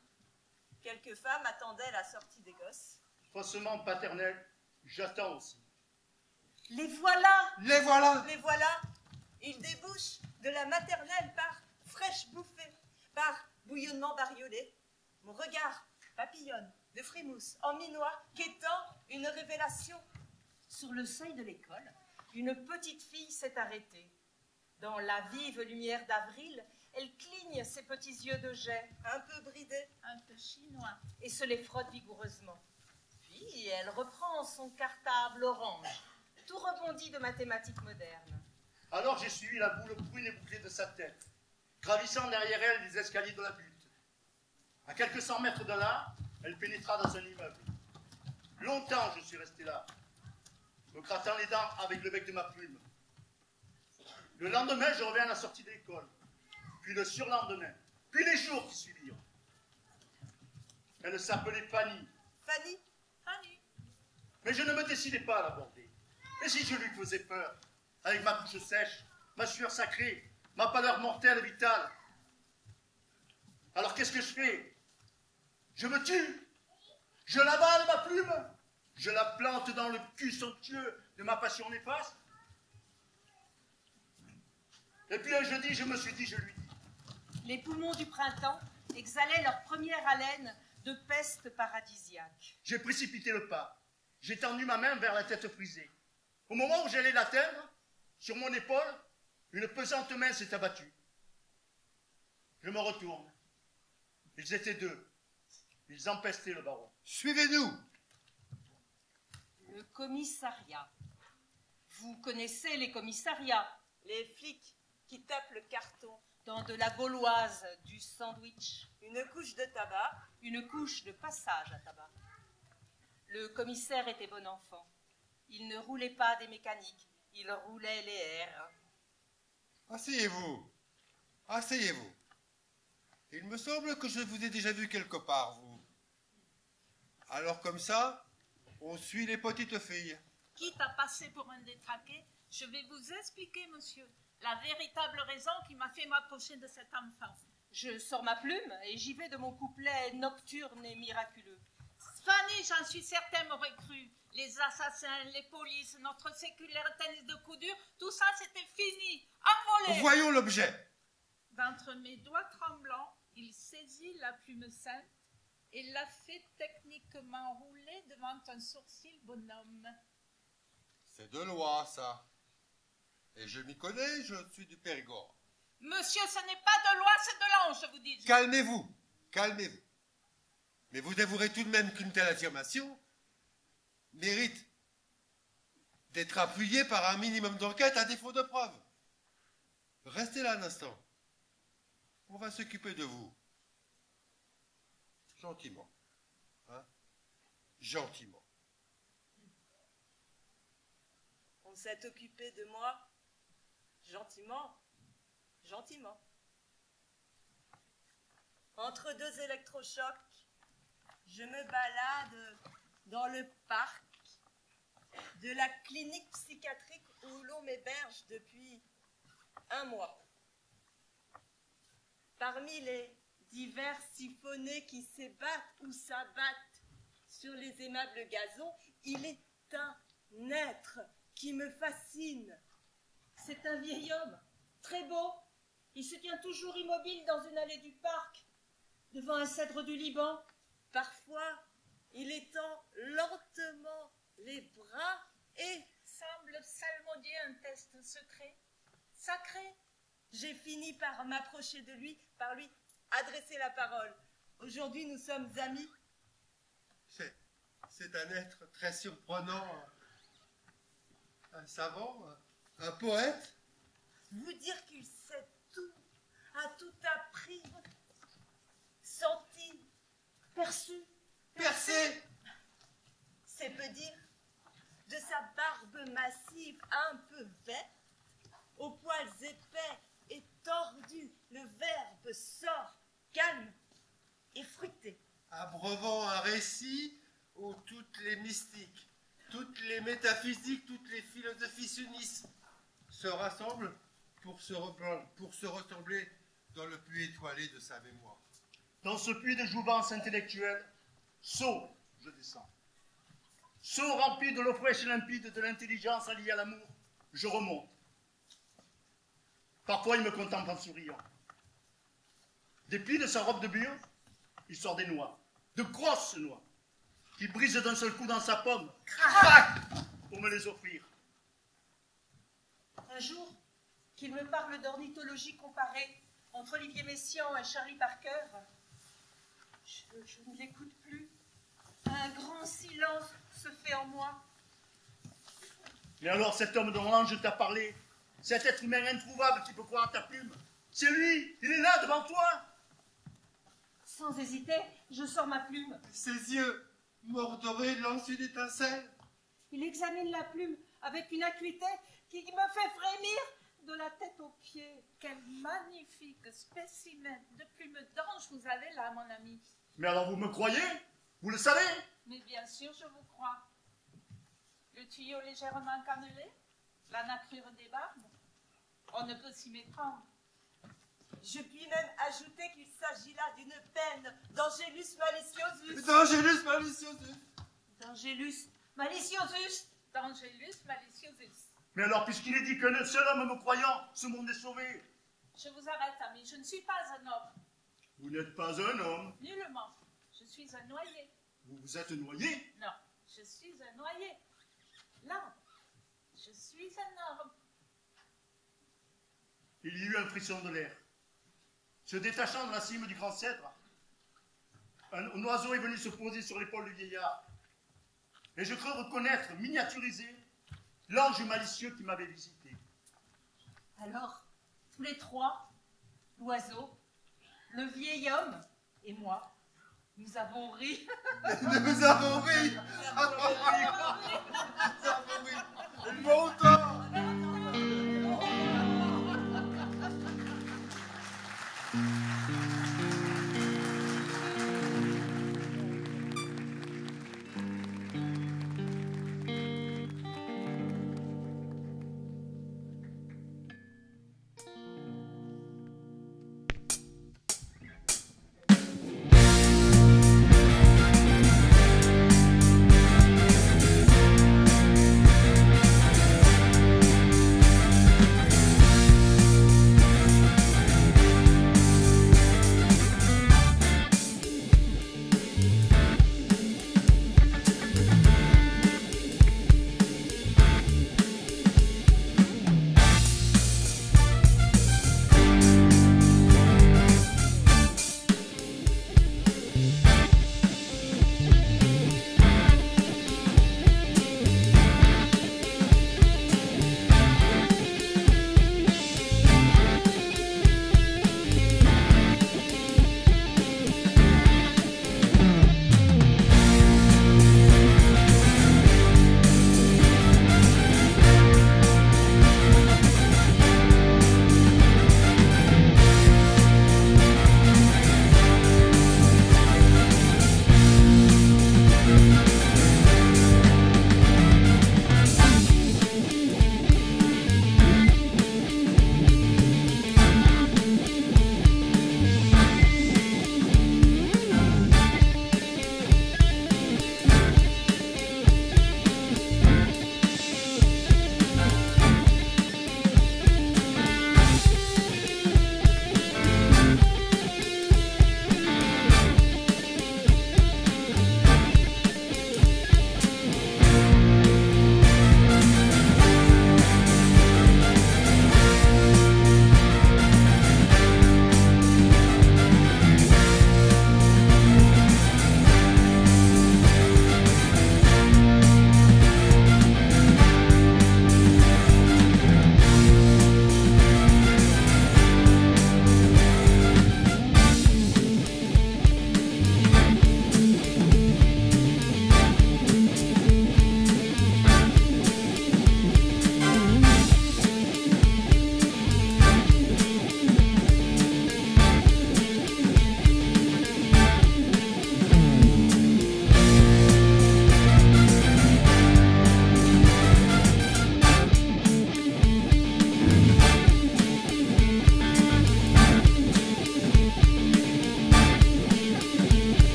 Quelques femmes attendaient la sortie des gosses. Faussement paternel, j'attends aussi. Les voilà! Les voilà! Les voilà! Ils débouchent de la maternelle par fraîche bouffée, par bouillonnement bariolé. Mon regard papillonne de frimousse en minois, qu'étant une révélation. Sur le seuil de l'école, une petite fille s'est arrêtée. Dans la vive lumière d'avril, elle cligne ses petits yeux de jet, un peu bridés, un peu chinois, et se les frotte vigoureusement. Puis elle reprend son cartable orange, tout rebondi de mathématiques modernes. Alors j'ai suivi la boule brune et bouclée de sa tête, gravissant derrière elle les escaliers de la butte. À quelques 100 mètres de là, elle pénétra dans un immeuble. Longtemps je suis resté là, me grattant les dents avec le bec de ma plume. Le lendemain, je reviens à la sortie de l'école, puis le surlendemain, puis les jours qui suivirent. Elle s'appelait Fanny. Fanny? Fanny. Mais je ne me décidais pas à l'aborder. Et si je lui faisais peur, avec ma bouche sèche, ma sueur sacrée, ma pâleur mortelle et vitale? Alors qu'est-ce que je fais? Je me tue? Je l'avale ma plume? Je la plante dans le cul somptueux de ma passion néfaste? Et puis un jeudi, je me suis dit, je lui dis. Les poumons du printemps exhalaient leur première haleine de peste paradisiaque. J'ai précipité le pas. J'ai tendu ma main vers la tête frisée. Au moment où j'allais l'atteindre, sur mon épaule, une pesante main s'est abattue. Je me retourne. Ils étaient deux. Ils empestaient le baron. Suivez-nous! Le commissariat. Vous connaissez les commissariats, les flics qui tapent le carton dans de la gauloise, du sandwich, une couche de tabac, une couche de passage à tabac. Le commissaire était bon enfant. Il ne roulait pas des mécaniques, il roulait les airs. Asseyez-vous. Asseyez-vous. Il me semble que je vous ai déjà vu quelque part, vous. Alors comme ça, on suit les petites filles. Quitte à passer pour un détraqué, je vais vous expliquer, monsieur, la véritable raison qui m'a fait m'approcher de cet enfant. Je sors ma plume et j'y vais de mon couplet nocturne et miraculeux. Fanny, j'en suis certain, m'aurait cru. Les assassins, les polices, notre séculaire tennis de coups durs, tout ça c'était fini, envolé. Voyons l'objet. D'entre mes doigts tremblants, il saisit la plume sainte et la fait techniquement rouler devant un sourcil bonhomme. C'est de loi, ça. Et je m'y connais, je suis du Périgord. Monsieur, ce n'est pas de loi, c'est de l'ange, je vous dis. Calmez-vous, calmez-vous. Mais vous avouerez tout de même qu'une telle affirmation mérite d'être appuyée par un minimum d'enquête à défaut de preuves. Restez là un instant. On va s'occuper de vous. Gentiment. Hein? Gentiment. On s'est occupé de moi gentiment, gentiment. Entre deux électrochocs, je me balade dans le parc de la clinique psychiatrique où l'on m'héberge depuis 1 mois. Parmi les divers siphonnés qui s'ébattent ou s'abattent sur les aimables gazons, il est un être qui me fascine. C'est un vieil homme, très beau. Il se tient toujours immobile dans une allée du parc, devant un cèdre du Liban. Parfois, il étend lentement les bras et semble psalmodier un test secret, sacré. J'ai fini par m'approcher de lui, par lui adresser la parole. Aujourd'hui, nous sommes amis. C'est un être très surprenant, un savant, un poète. Vous dire qu'il sait tout, a tout appris, senti, perçu, percé. C'est peu dire. De sa barbe massive un peu verte, aux poils épais et tordus, le verbe sort, calme, abreuvant un récit où toutes les mystiques, toutes les métaphysiques, toutes les philosophies s'unissent, se rassemblent pour se ressembler dans le puits étoilé de sa mémoire. Dans ce puits de jouvence intellectuelle, saut, je descends. Saut rempli de l'eau fraîche et limpide de l'intelligence alliée à l'amour, je remonte. Parfois, il me contemple en souriant. Des plis de sa robe de bure, il sort des noix, de grosses noix, qui brisent d'un seul coup dans sa pomme, crac, pour me les offrir. Un jour, qu'il me parle d'ornithologie comparée entre Olivier Messiaen et Charlie Parker, je ne l'écoute plus. Un grand silence se fait en moi. Mais alors cet homme dont l'ange t'a parlé, cet être humain introuvable qui peut croire à ta plume, c'est lui, il est là devant toi. Sans hésiter, je sors ma plume. Ses yeux mordorés lancent une étincelle. Il examine la plume avec une acuité qui me fait frémir de la tête aux pieds. Quel magnifique spécimen de plume d'ange vous avez là, mon ami. Mais alors vous me croyez? Vous le savez? Mais bien sûr, je vous crois. Le tuyau légèrement cannelé, la nacrure des barbes, on ne peut s'y méprendre. Je puis même ajouter qu'il s'agit là d'une peine d'Angelus maliciosus. D'Angelus maliciosus. D'Angelus maliciosus. D'Angelus maliciosus. Mais alors, puisqu'il est dit qu'un seul homme me croyant, ce monde est sauvé. Je vous arrête, ami, je ne suis pas un homme. Vous n'êtes pas un homme. Nullement. Je suis un noyé. Vous vous êtes noyé? Non, je suis un noyé. L'arbre. Je suis un arbre. Il y eut un frisson de l'air. Se détachant de la cime du grand cèdre, un oiseau est venu se poser sur l'épaule du vieillard. Et je crus reconnaître, miniaturisé, l'ange malicieux qui m'avait visité. Alors, tous les trois, l'oiseau, le vieil homme et moi, nous avons ri. Nous avons ri. Nous avons ri. Longtemps.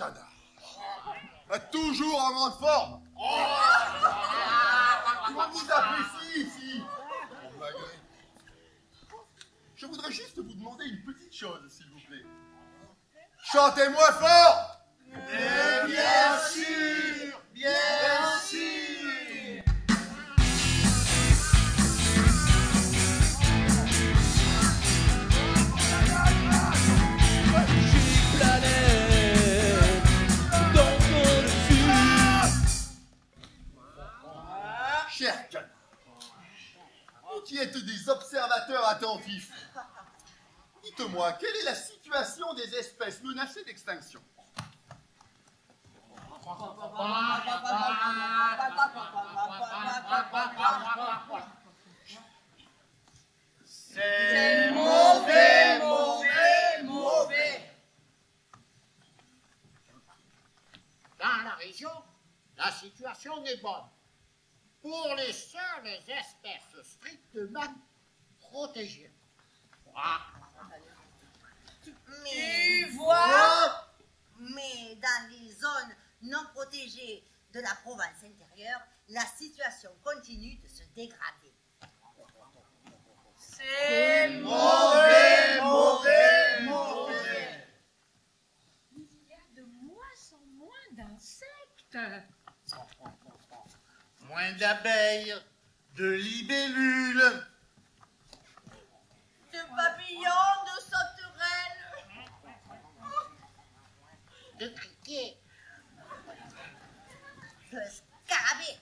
Canard. Toujours en grande forme. On vous apprécie ici. Malgré. Je voudrais juste vous demander une petite chose, s'il vous plaît. Chantez-moi fort. Mais bien sûr, bien sûr. Cher Canard, vous qui êtes des observateurs attentifs, dites-moi, quelle est la situation des espèces menacées d'extinction? C'est mauvais, mauvais, mauvais. Dans la région, la situation est bonne. Pour les seules espèces strictement protégées. Tu vois? Mais dans les zones non protégées de la province intérieure, la situation continue de se dégrader. C'est mauvais, mauvais, mauvais. Il y a de moins en moins d'insectes. Moins d'abeilles, de libellules, De papillons, de sauterelles, De criquets. de scarabées.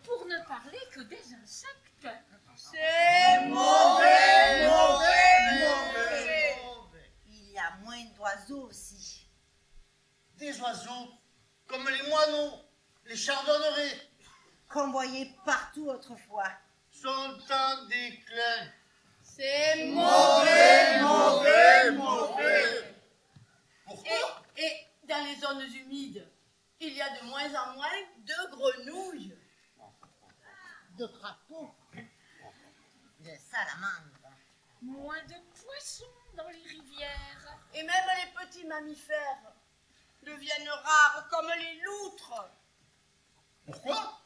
Pour ne parler que des insectes. C'est mauvais, mauvais, mauvais. Il y a moins d'oiseaux aussi. des oiseaux comme les moineaux, les chardonnerets, Qu'on voyait partout autrefois. sont en déclin. C'est mauvais, mauvais, mauvais. Et dans les zones humides, il y a de moins en moins de grenouilles. De crapauds. De salamandres. Moins de poissons dans les rivières. Et même les petits mammifères deviennent rares comme les loutres. Pourquoi?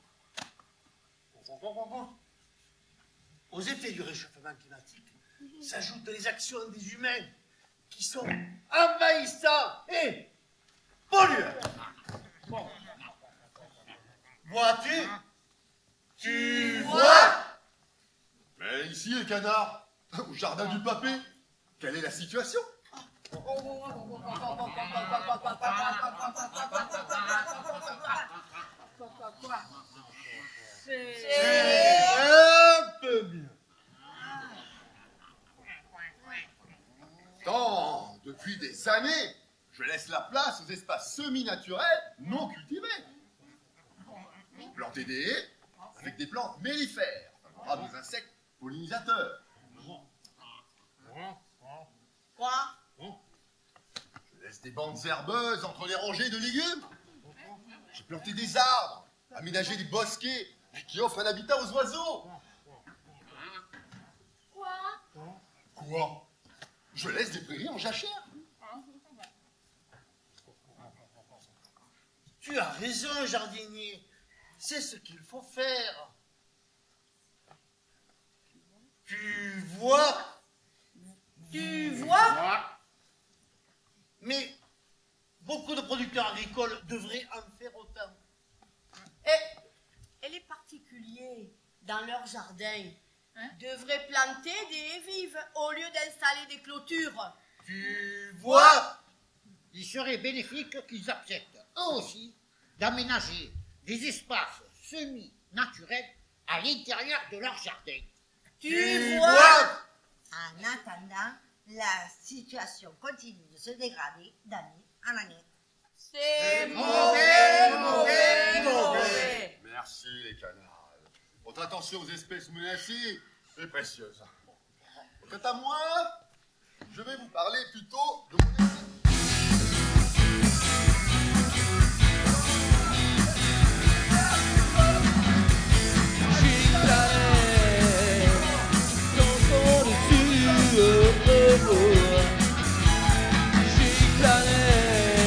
Aux effets du réchauffement climatique s'ajoutent les actions des humains qui sont envahissants et pollueurs. Vois-tu? Tu vois? Mais ici, les canards, au jardin du papé, quelle est la situation? C'est un peu mieux. Tant, depuis des années, je laisse la place aux espaces semi-naturels non cultivés. J'ai planté des haies avec des plantes mellifères, favorables aux insectes pollinisateurs. Quoi? Je laisse des bandes herbeuses entre les rangées de légumes. J'ai planté des arbres, aménagé des bosquets qui offrent un habitat aux oiseaux. Quoi? Je laisse des prairies en jachère. Tu as raison, jardinier. C'est ce qu'il faut faire. Tu vois? Tu vois? Mais beaucoup de producteurs agricoles devraient en faire autant. Et les particuliers, dans leur jardin, devraient planter des haies vives au lieu d'installer des clôtures. Tu vois? Il serait bénéfique qu'ils acceptent, eux aussi, d'aménager des espaces semi-naturels à l'intérieur de leur jardin. Tu vois? En attendant, la situation continue de se dégrader d'année en année. C'est mauvais, mauvais, mauvais. Merci les canards. Votre attention aux espèces menacées est précieuse. Quant à moi, je vais vous parler plutôt de mon espèce. J'y planais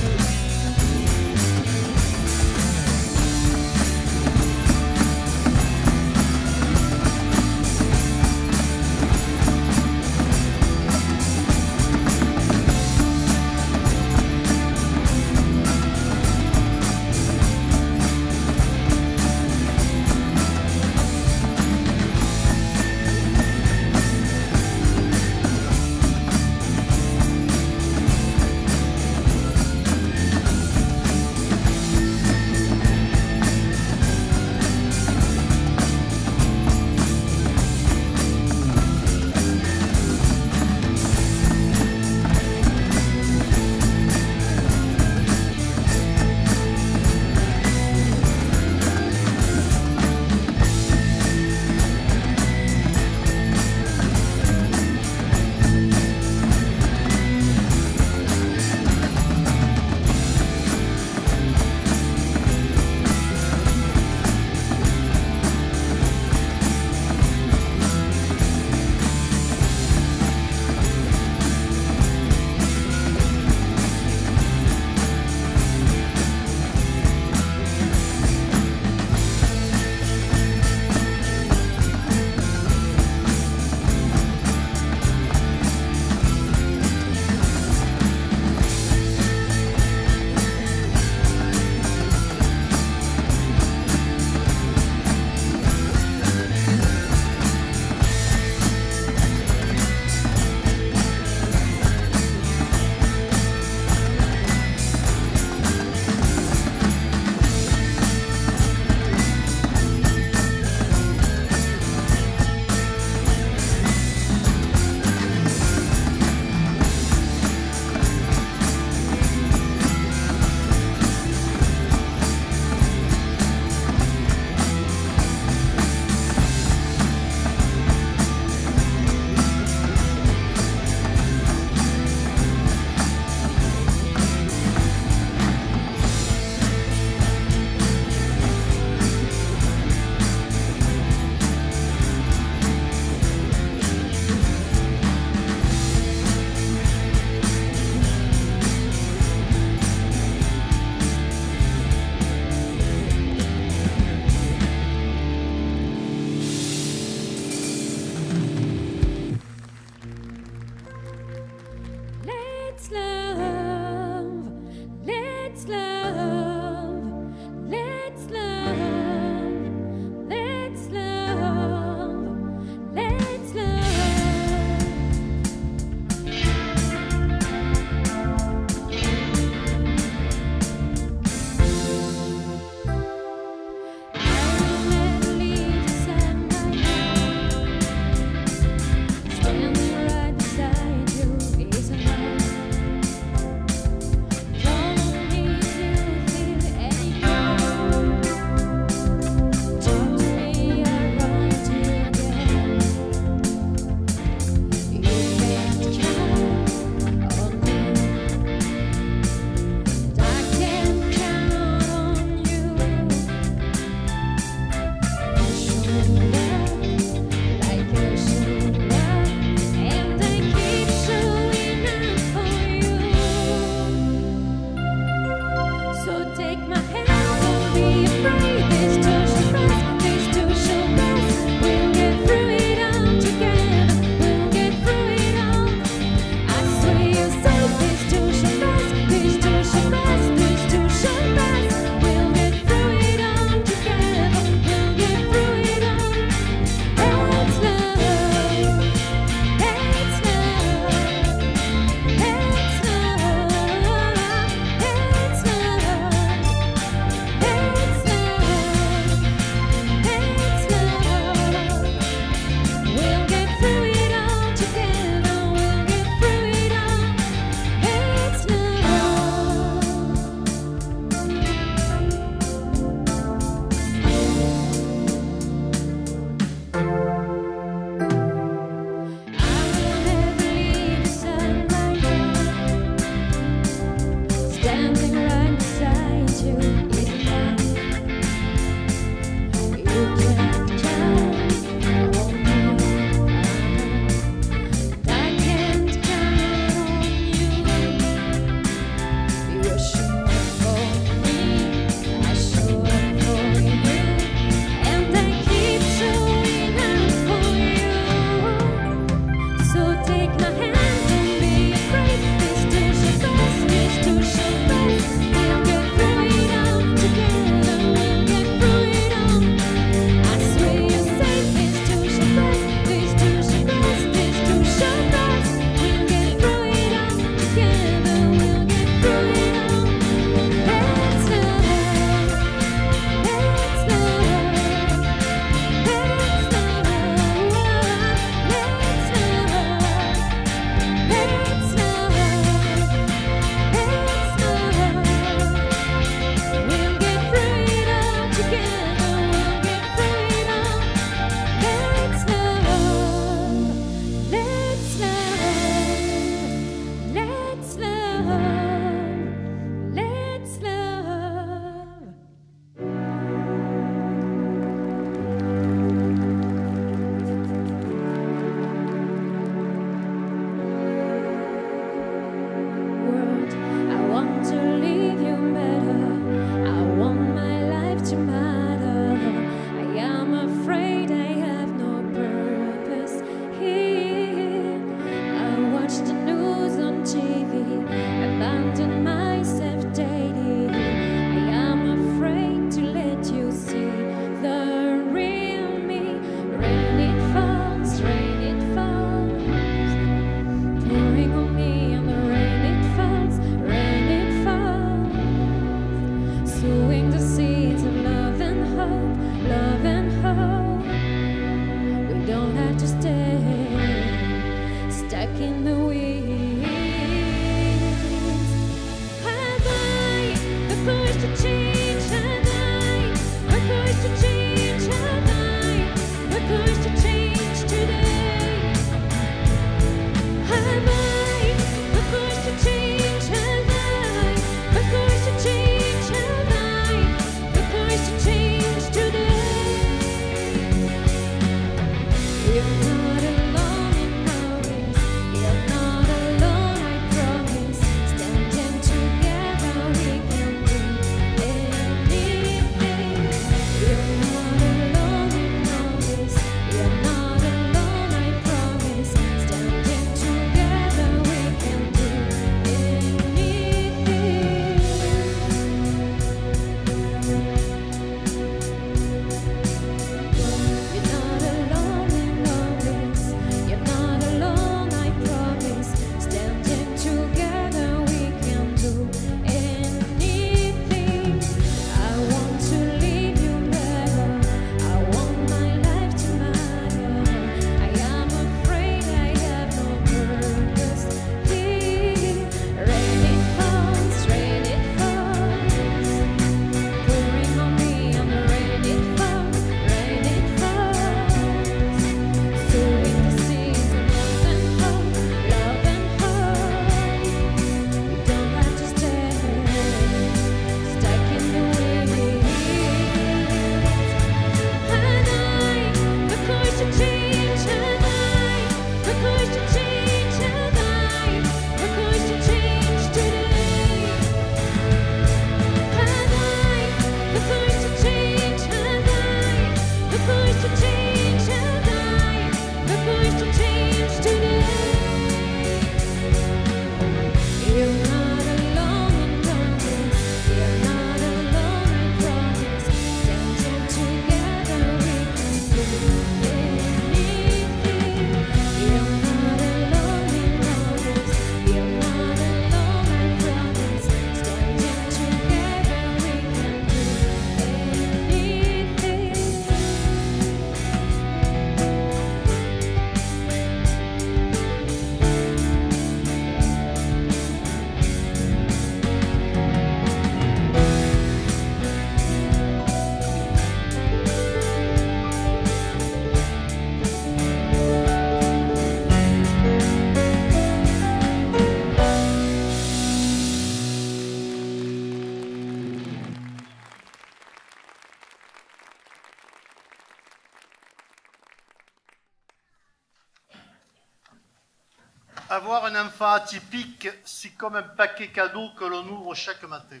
Avoir un enfant atypique, c'est comme un paquet cadeau que l'on ouvre chaque matin.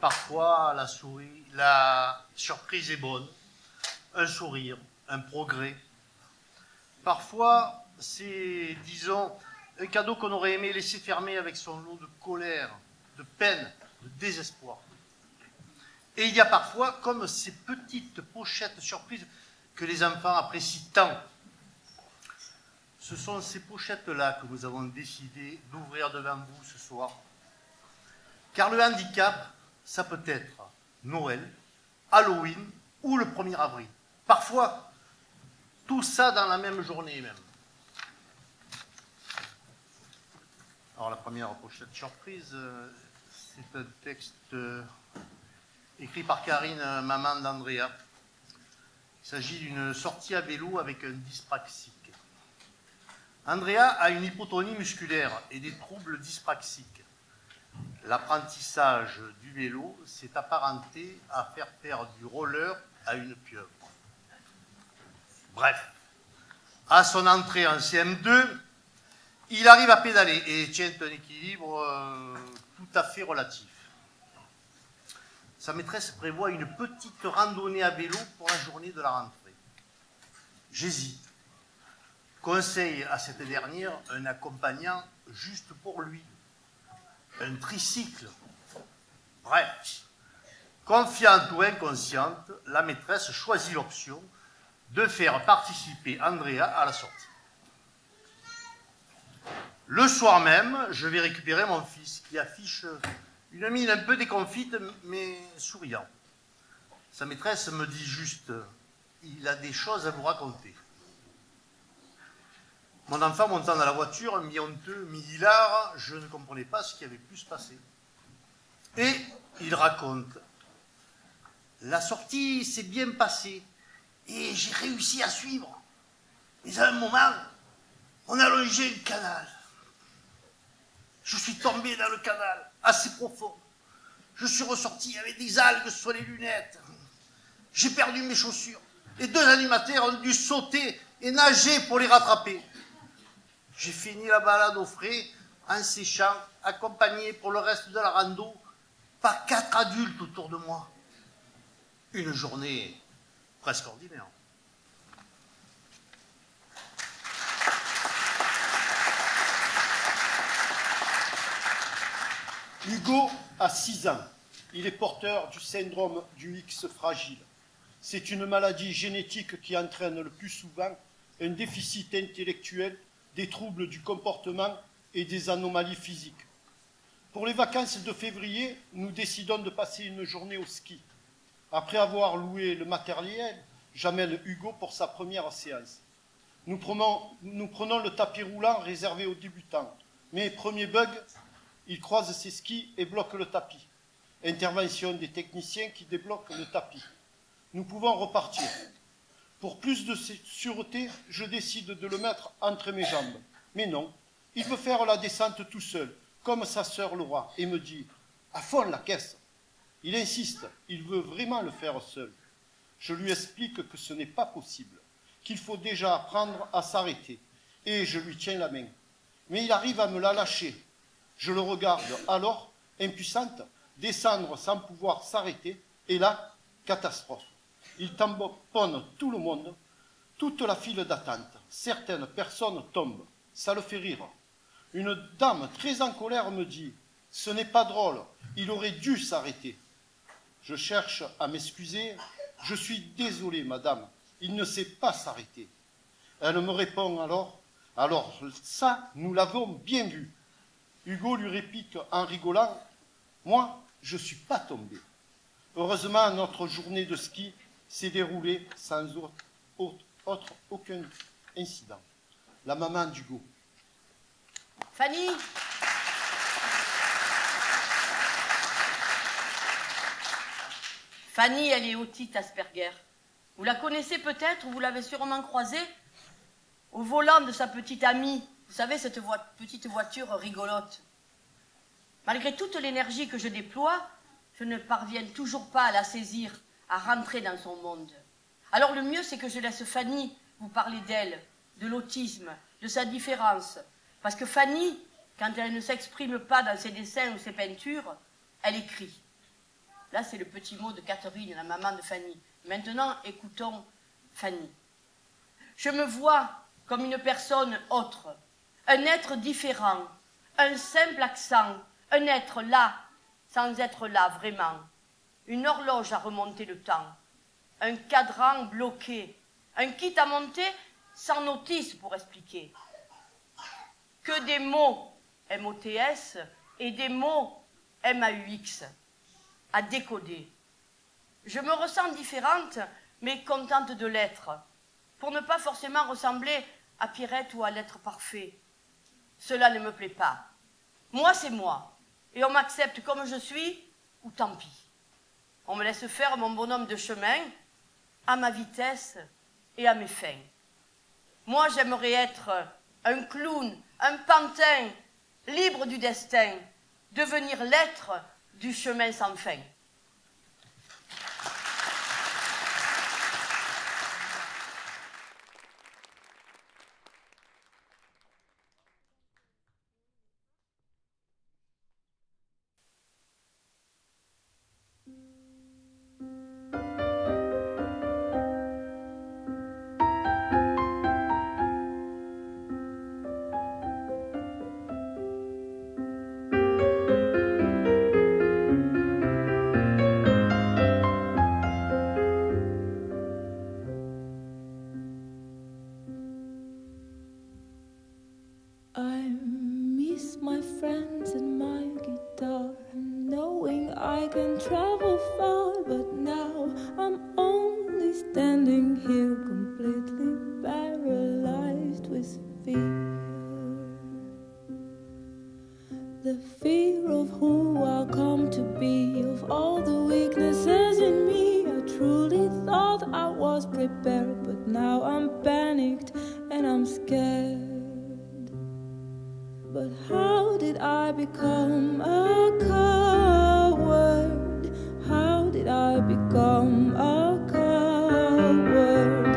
Parfois, la surprise est bonne, un sourire, un progrès. Parfois, c'est, disons, un cadeau qu'on aurait aimé laisser fermer avec son lot de colère, de peine, de désespoir. Et il y a parfois comme ces petites pochettes surprises que les enfants apprécient tant. Ce sont ces pochettes-là que nous avons décidé d'ouvrir devant vous ce soir. Car le handicap, ça peut être Noël, Halloween ou le 1er avril. Parfois, tout ça dans la même journée même. Alors la première pochette surprise, c'est un texte écrit par Karine, maman d'Andrea. Il s'agit d'une sortie à vélo avec un dyspraxique. Andrea a une hypotonie musculaire et des troubles dyspraxiques. L'apprentissage du vélo s'est apparenté à faire faire du roller à une pieuvre. Bref, à son entrée en CM2, il arrive à pédaler et tient un équilibre tout à fait relatif. Sa maîtresse prévoit une petite randonnée à vélo pour la journée de la rentrée. J'hésite. Conseille à cette dernière un accompagnant juste pour lui, un tricycle. Bref, confiante ou inconsciente, la maîtresse choisit l'option de faire participer Andrea à la sortie. Le soir même, je vais récupérer mon fils qui affiche une mine un peu déconfite mais souriant. Sa maîtresse me dit juste « il a des choses à vous raconter ». Mon enfant montant dans la voiture, mi-honteux, mi-hilar, je ne comprenais pas ce qui avait pu se passer. Et il raconte. La sortie s'est bien passée et j'ai réussi à suivre. Mais à un moment, on a longé le canal. Je suis tombé dans le canal, assez profond. Je suis ressorti avec des algues sur les lunettes. J'ai perdu mes chaussures. Les deux animateurs ont dû sauter et nager pour les rattraper. J'ai fini la balade au frais, en séchant, accompagné pour le reste de la rando par 4 adultes autour de moi. Une journée presque ordinaire. Hugo a 6 ans. Il est porteur du syndrome du X fragile. C'est une maladie génétique qui entraîne le plus souvent un déficit intellectuel, des troubles du comportement et des anomalies physiques. Pour les vacances de février, nous décidons de passer une journée au ski. Après avoir loué le matériel, j'amène Hugo pour sa première séance. Nous prenons le tapis roulant réservé aux débutants. Mais premier bug, il croise ses skis et bloque le tapis. Intervention des techniciens qui débloquent le tapis. Nous pouvons repartir. Pour plus de sûreté, je décide de le mettre entre mes jambes. Mais non, il veut faire la descente tout seul, comme sa sœur Laura, et me dit « à fond la caisse ». Il insiste, il veut vraiment le faire seul. Je lui explique que ce n'est pas possible, qu'il faut déjà apprendre à s'arrêter, et je lui tiens la main. Mais il arrive à me la lâcher. Je le regarde alors, impuissante, descendre sans pouvoir s'arrêter, et là, catastrophe. Il tamponne tout le monde, toute la file d'attente. Certaines personnes tombent. Ça le fait rire. Une dame très en colère me dit « ce n'est pas drôle, il aurait dû s'arrêter ». Je cherche à m'excuser. « je suis désolé, madame, il ne sait pas s'arrêter ». Elle me répond alors « alors ça, nous l'avons bien vu ». Hugo lui réplique en rigolant « moi, je ne suis pas tombé ». Heureusement, notre journée de ski s'est déroulée sans aucun incident. La maman d'Hugo. Fanny. Fanny, elle est autiste Asperger. Vous la connaissez peut-être, ou vous l'avez sûrement croisée au volant de sa petite amie. Vous savez, cette petite voiture rigolote. Malgré toute l'énergie que je déploie, je ne parviens toujours pas à la saisir, à rentrer dans son monde. Alors le mieux, c'est que je laisse Fanny vous parler d'elle, de l'autisme, de sa différence. Parce que Fanny, quand elle ne s'exprime pas dans ses dessins ou ses peintures, elle écrit. Là, c'est le petit mot de Catherine, la maman de Fanny. Maintenant, écoutons Fanny. Je me vois comme une personne autre, un être différent, un simple accent, un être là, sans être là vraiment. Une horloge à remonter le temps, un cadran bloqué, un kit à monter sans notice pour expliquer. Que des mots MOTS et des mots MAUX à décoder. Je me ressens différente, mais contente de l'être, pour ne pas forcément ressembler à Pierrette ou à l'être parfait. Cela ne me plaît pas. Moi, c'est moi, et on m'accepte comme je suis, ou tant pis. On me laisse faire mon bonhomme de chemin, à ma vitesse et à mes fins. Moi, j'aimerais être un clown, un pantin, libre du destin, devenir l'être du chemin sans fin. I miss my friends and my guitar, knowing I can travel far, but now I'm only standing here completely paralyzed with fear. The fear of who I'll come want to be, of all the weaknesses in me. I truly thought I was prepared, but now I'm panicked and I'm scared. But how did I become a coward? How did I become a coward?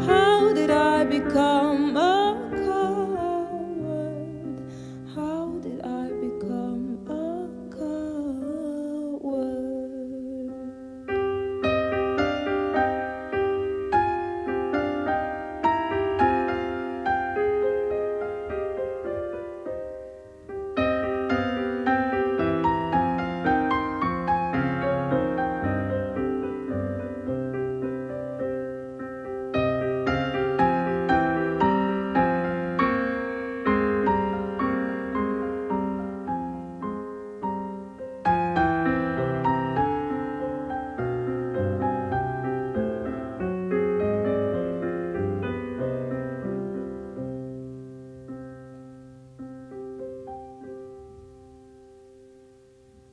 How did I become a coward? How did I become a coward?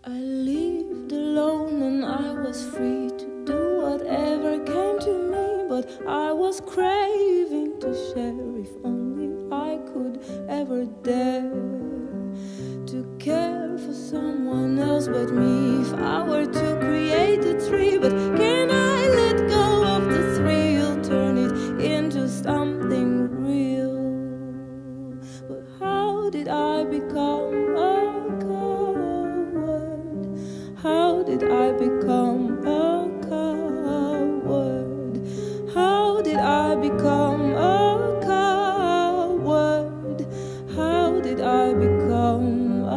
I lived alone and I was free to do whatever came to me, but I was craving to share. If only I could ever dare to care for someone else but me. If I were to create a tree, but can I let go of the thrill, turn it into something real? But how did I become a coward? How did I become a coward? How did I become a coward? How did I become a?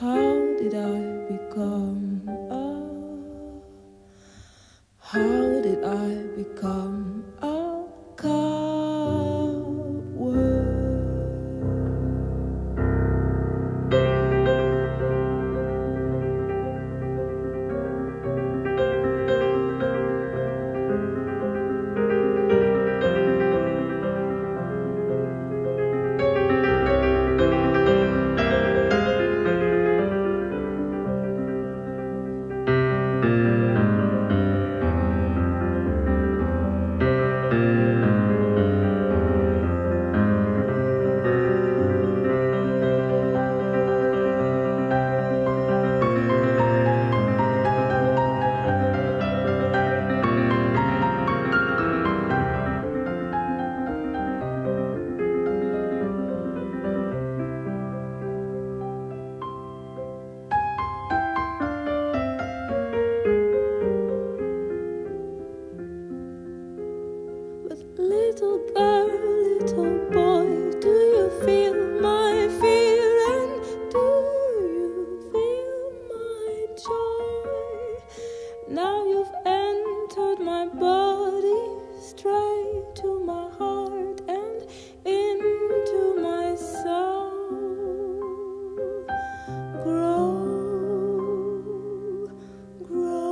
How did I become a? How did I become a coward? Little girl, little boy, do you feel my fear? And do you feel my joy? Now you've entered my body, straight to my heart and into my soul. Grow, grow.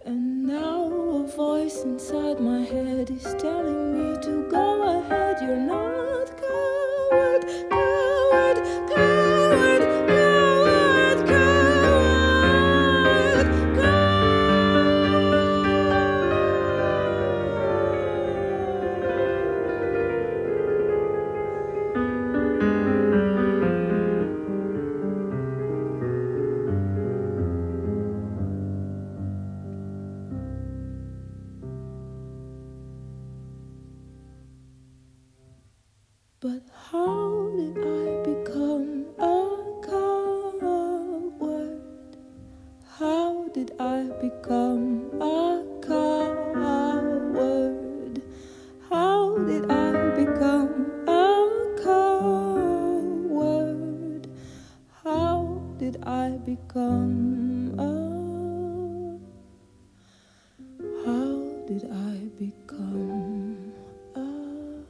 And now a voice inside my head is telling me to go ahead. You're not coward, coward, coward, coward, coward, But how did I become a coward? How did I become a coward? How did I become a coward? How did I become a? How did I become a?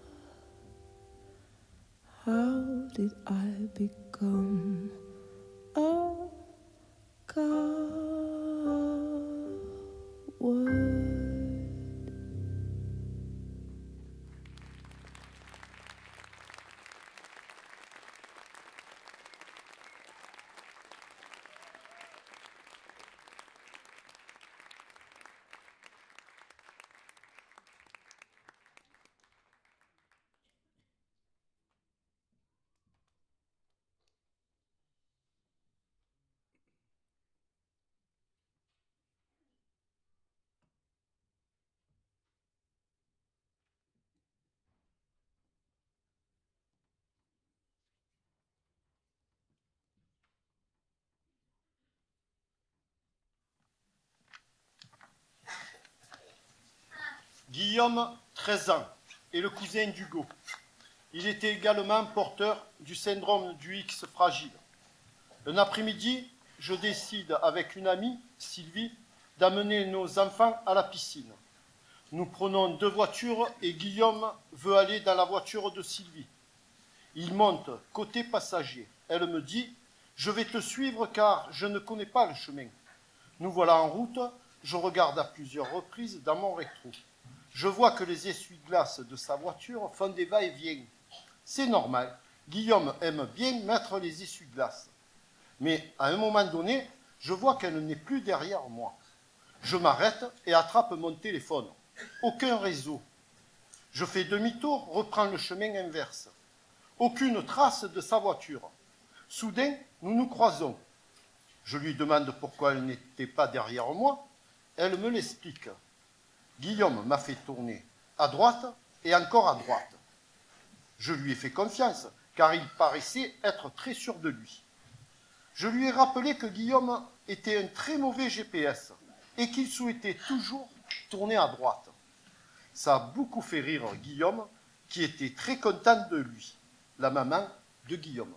How did I become a coward? Guillaume, 13 ans, est le cousin d'Hugo. Il était également porteur du syndrome du X fragile. Un après-midi, je décide avec une amie, Sylvie, d'amener nos enfants à la piscine. Nous prenons 2 voitures et Guillaume veut aller dans la voiture de Sylvie. Il monte côté passager. Elle me dit « Je vais te suivre car je ne connais pas le chemin ». Nous voilà en route. Je regarde à plusieurs reprises dans mon rétro. Je vois que les essuie-glaces de sa voiture font des va-et-vient. C'est normal. Guillaume aime bien mettre les essuie-glaces. Mais à un moment donné, je vois qu'elle n'est plus derrière moi. Je m'arrête et attrape mon téléphone. Aucun réseau. Je fais demi-tour, reprends le chemin inverse. Aucune trace de sa voiture. Soudain, nous nous croisons. Je lui demande pourquoi elle n'était pas derrière moi. Elle me l'explique. Guillaume m'a fait tourner à droite et encore à droite. Je lui ai fait confiance, car il paraissait être très sûr de lui. Je lui ai rappelé que Guillaume était un très mauvais GPS et qu'il souhaitait toujours tourner à droite. Ça a beaucoup fait rire Guillaume, qui était très content de lui, la maman de Guillaume.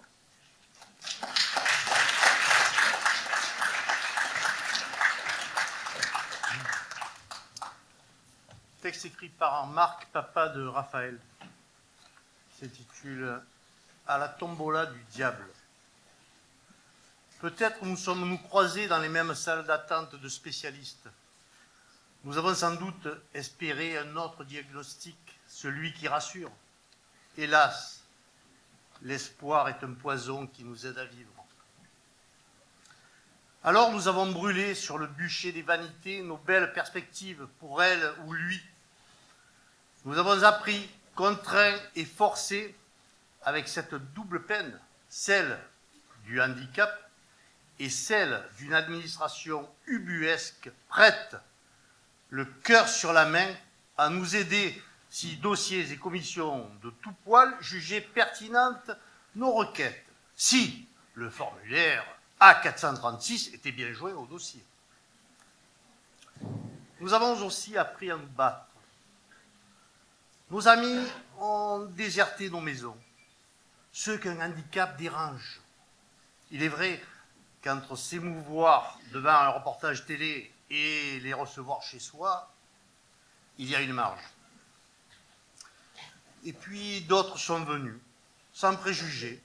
Texte écrit par Marc, papa de Raphaël. S'intitule « À la tombola du diable ». Peut-être nous sommes-nous croisés dans les mêmes salles d'attente de spécialistes. Nous avons sans doute espéré un autre diagnostic, celui qui rassure. Hélas, l'espoir est un poison qui nous aide à vivre. Alors nous avons brûlé sur le bûcher des vanités nos belles perspectives pour elle ou lui. Nous avons appris, contraints et forcés, avec cette double peine, celle du handicap et celle d'une administration ubuesque, prête, le cœur sur la main, à nous aider, si dossiers et commissions de tout poil jugeaient pertinentes nos requêtes, si le formulaire A436 était bien joint au dossier. Nous avons aussi appris à nous battre. Nos amis ont déserté nos maisons, ceux qu'un handicap dérange. Il est vrai qu'entre s'émouvoir devant un reportage télé et les recevoir chez soi, il y a une marge. Et puis d'autres sont venus, sans préjugés,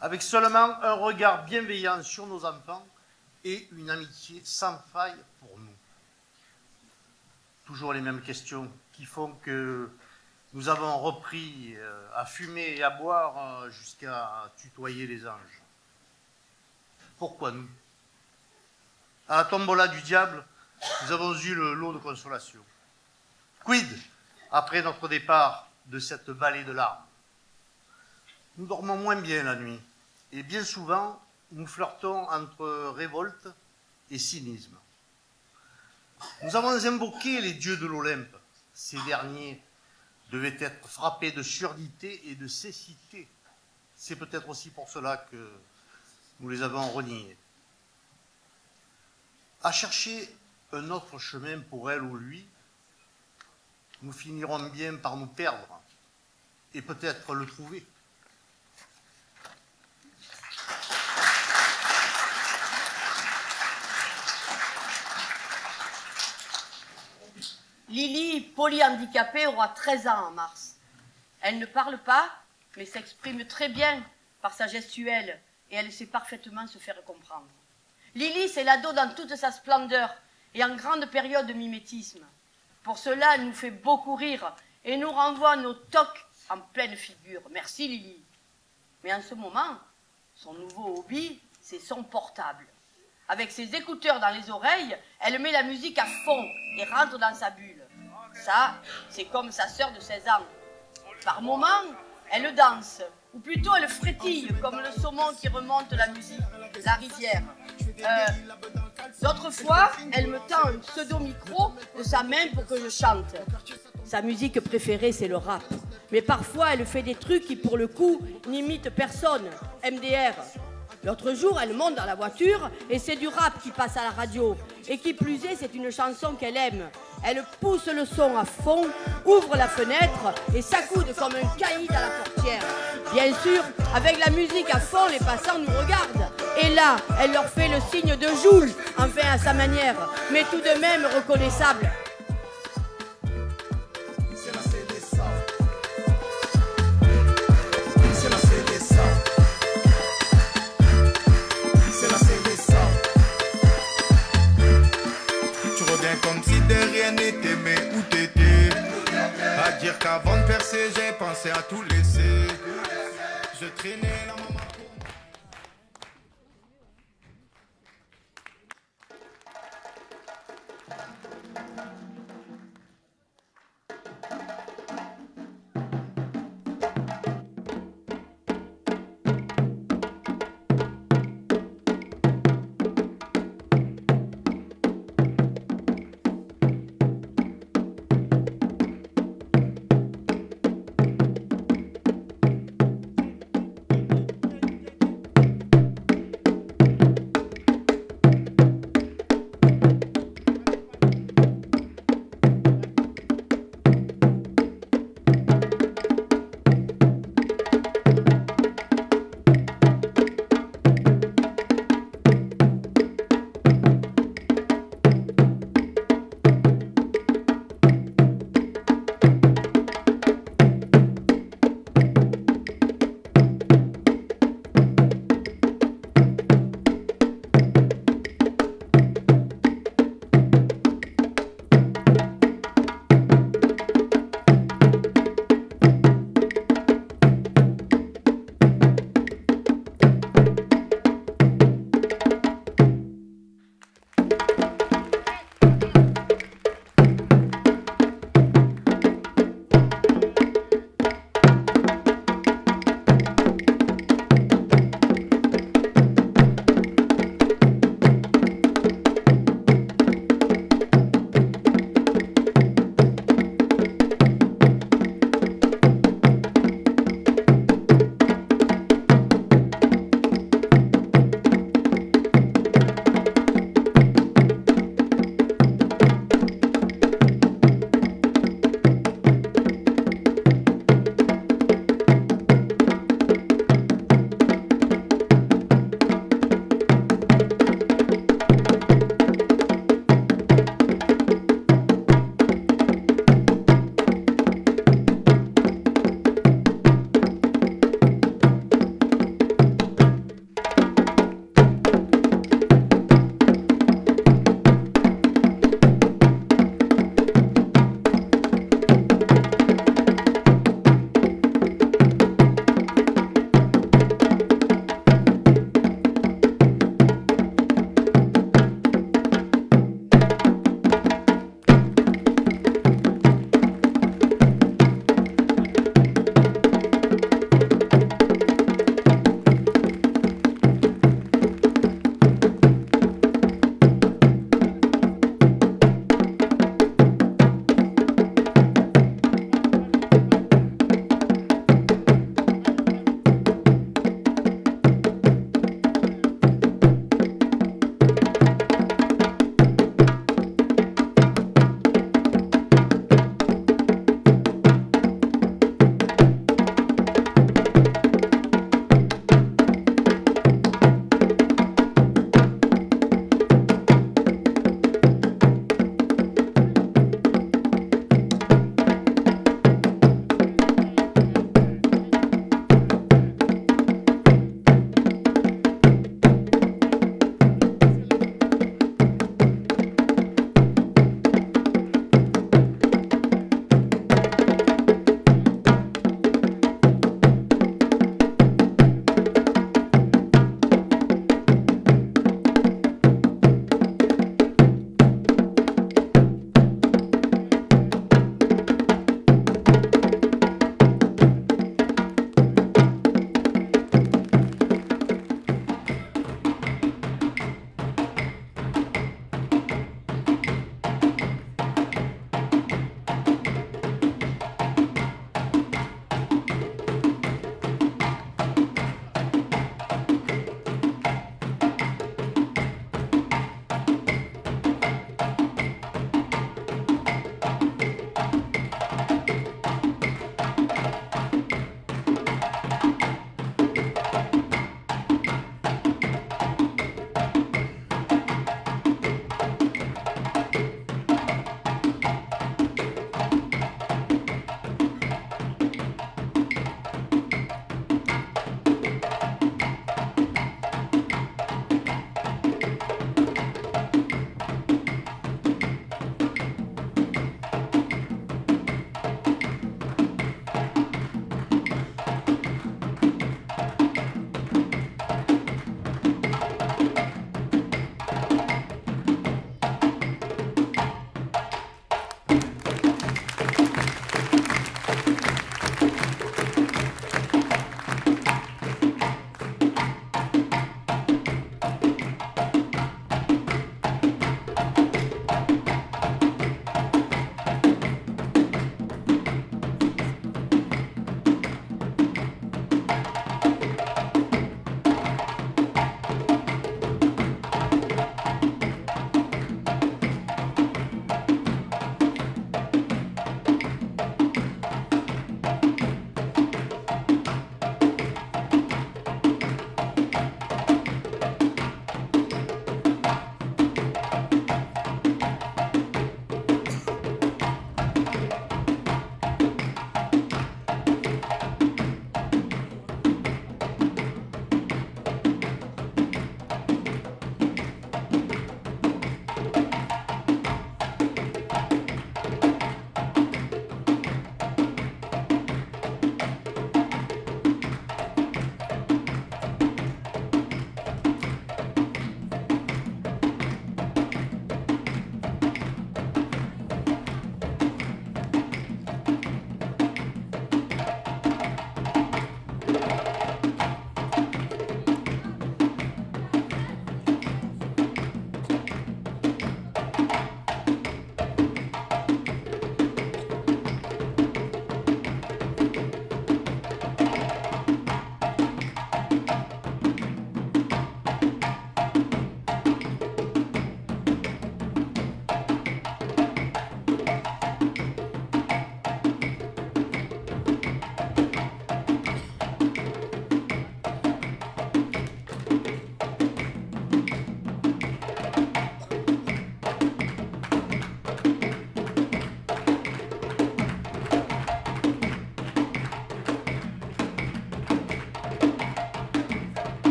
avec seulement un regard bienveillant sur nos enfants et une amitié sans faille pour nous. Toujours les mêmes questions qui font que nous avons repris à fumer et à boire jusqu'à tutoyer les anges. Pourquoi nous? À la tombola du diable, nous avons eu le lot de consolation. Quid, après notre départ de cette vallée de larmes? Nous dormons moins bien la nuit, et bien souvent, nous flirtons entre révolte et cynisme. Nous avons invoqué les dieux de l'Olympe. Ces derniers devaient être frappés de surdité et de cécité. C'est peut-être aussi pour cela que nous les avons reniés. À chercher un autre chemin pour elle ou lui, nous finirons bien par nous perdre et peut-être le trouver. Lily, polyhandicapée, aura 13 ans en mars. Elle ne parle pas, mais s'exprime très bien par sa gestuelle et elle sait parfaitement se faire comprendre. Lily, c'est l'ado dans toute sa splendeur et en grande période de mimétisme. Pour cela, elle nous fait beaucoup rire et nous renvoie nos tocs en pleine figure. Merci Lily. Mais en ce moment, son nouveau hobby, c'est son portable. Avec ses écouteurs dans les oreilles, elle met la musique à fond et rentre dans sa bulle. Ça, c'est comme sa sœur de 16 ans. Par moments, elle danse, ou plutôt elle frétille comme le saumon qui remonte la musique, la rivière. D'autres fois, elle me tend un pseudo-micro de sa main pour que je chante. Sa musique préférée, c'est le rap. Mais parfois, elle fait des trucs qui, pour le coup, n'imitent personne. MDR. L'autre jour, elle monte dans la voiture et c'est du rap qui passe à la radio. Et qui plus est, c'est une chanson qu'elle aime. Elle pousse le son à fond, ouvre la fenêtre et s'accoude comme un caïd à la portière. Bien sûr, avec la musique à fond, les passants nous regardent. Et là, elle leur fait le signe de Joule, enfin à sa manière, mais tout de même reconnaissable. Comme si de rien n'était, mais où t'étais? À dire qu'avant de percer, j'ai pensé à tout laisser. Je traînais la maman.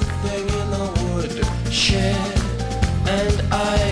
something in the woodshed, and I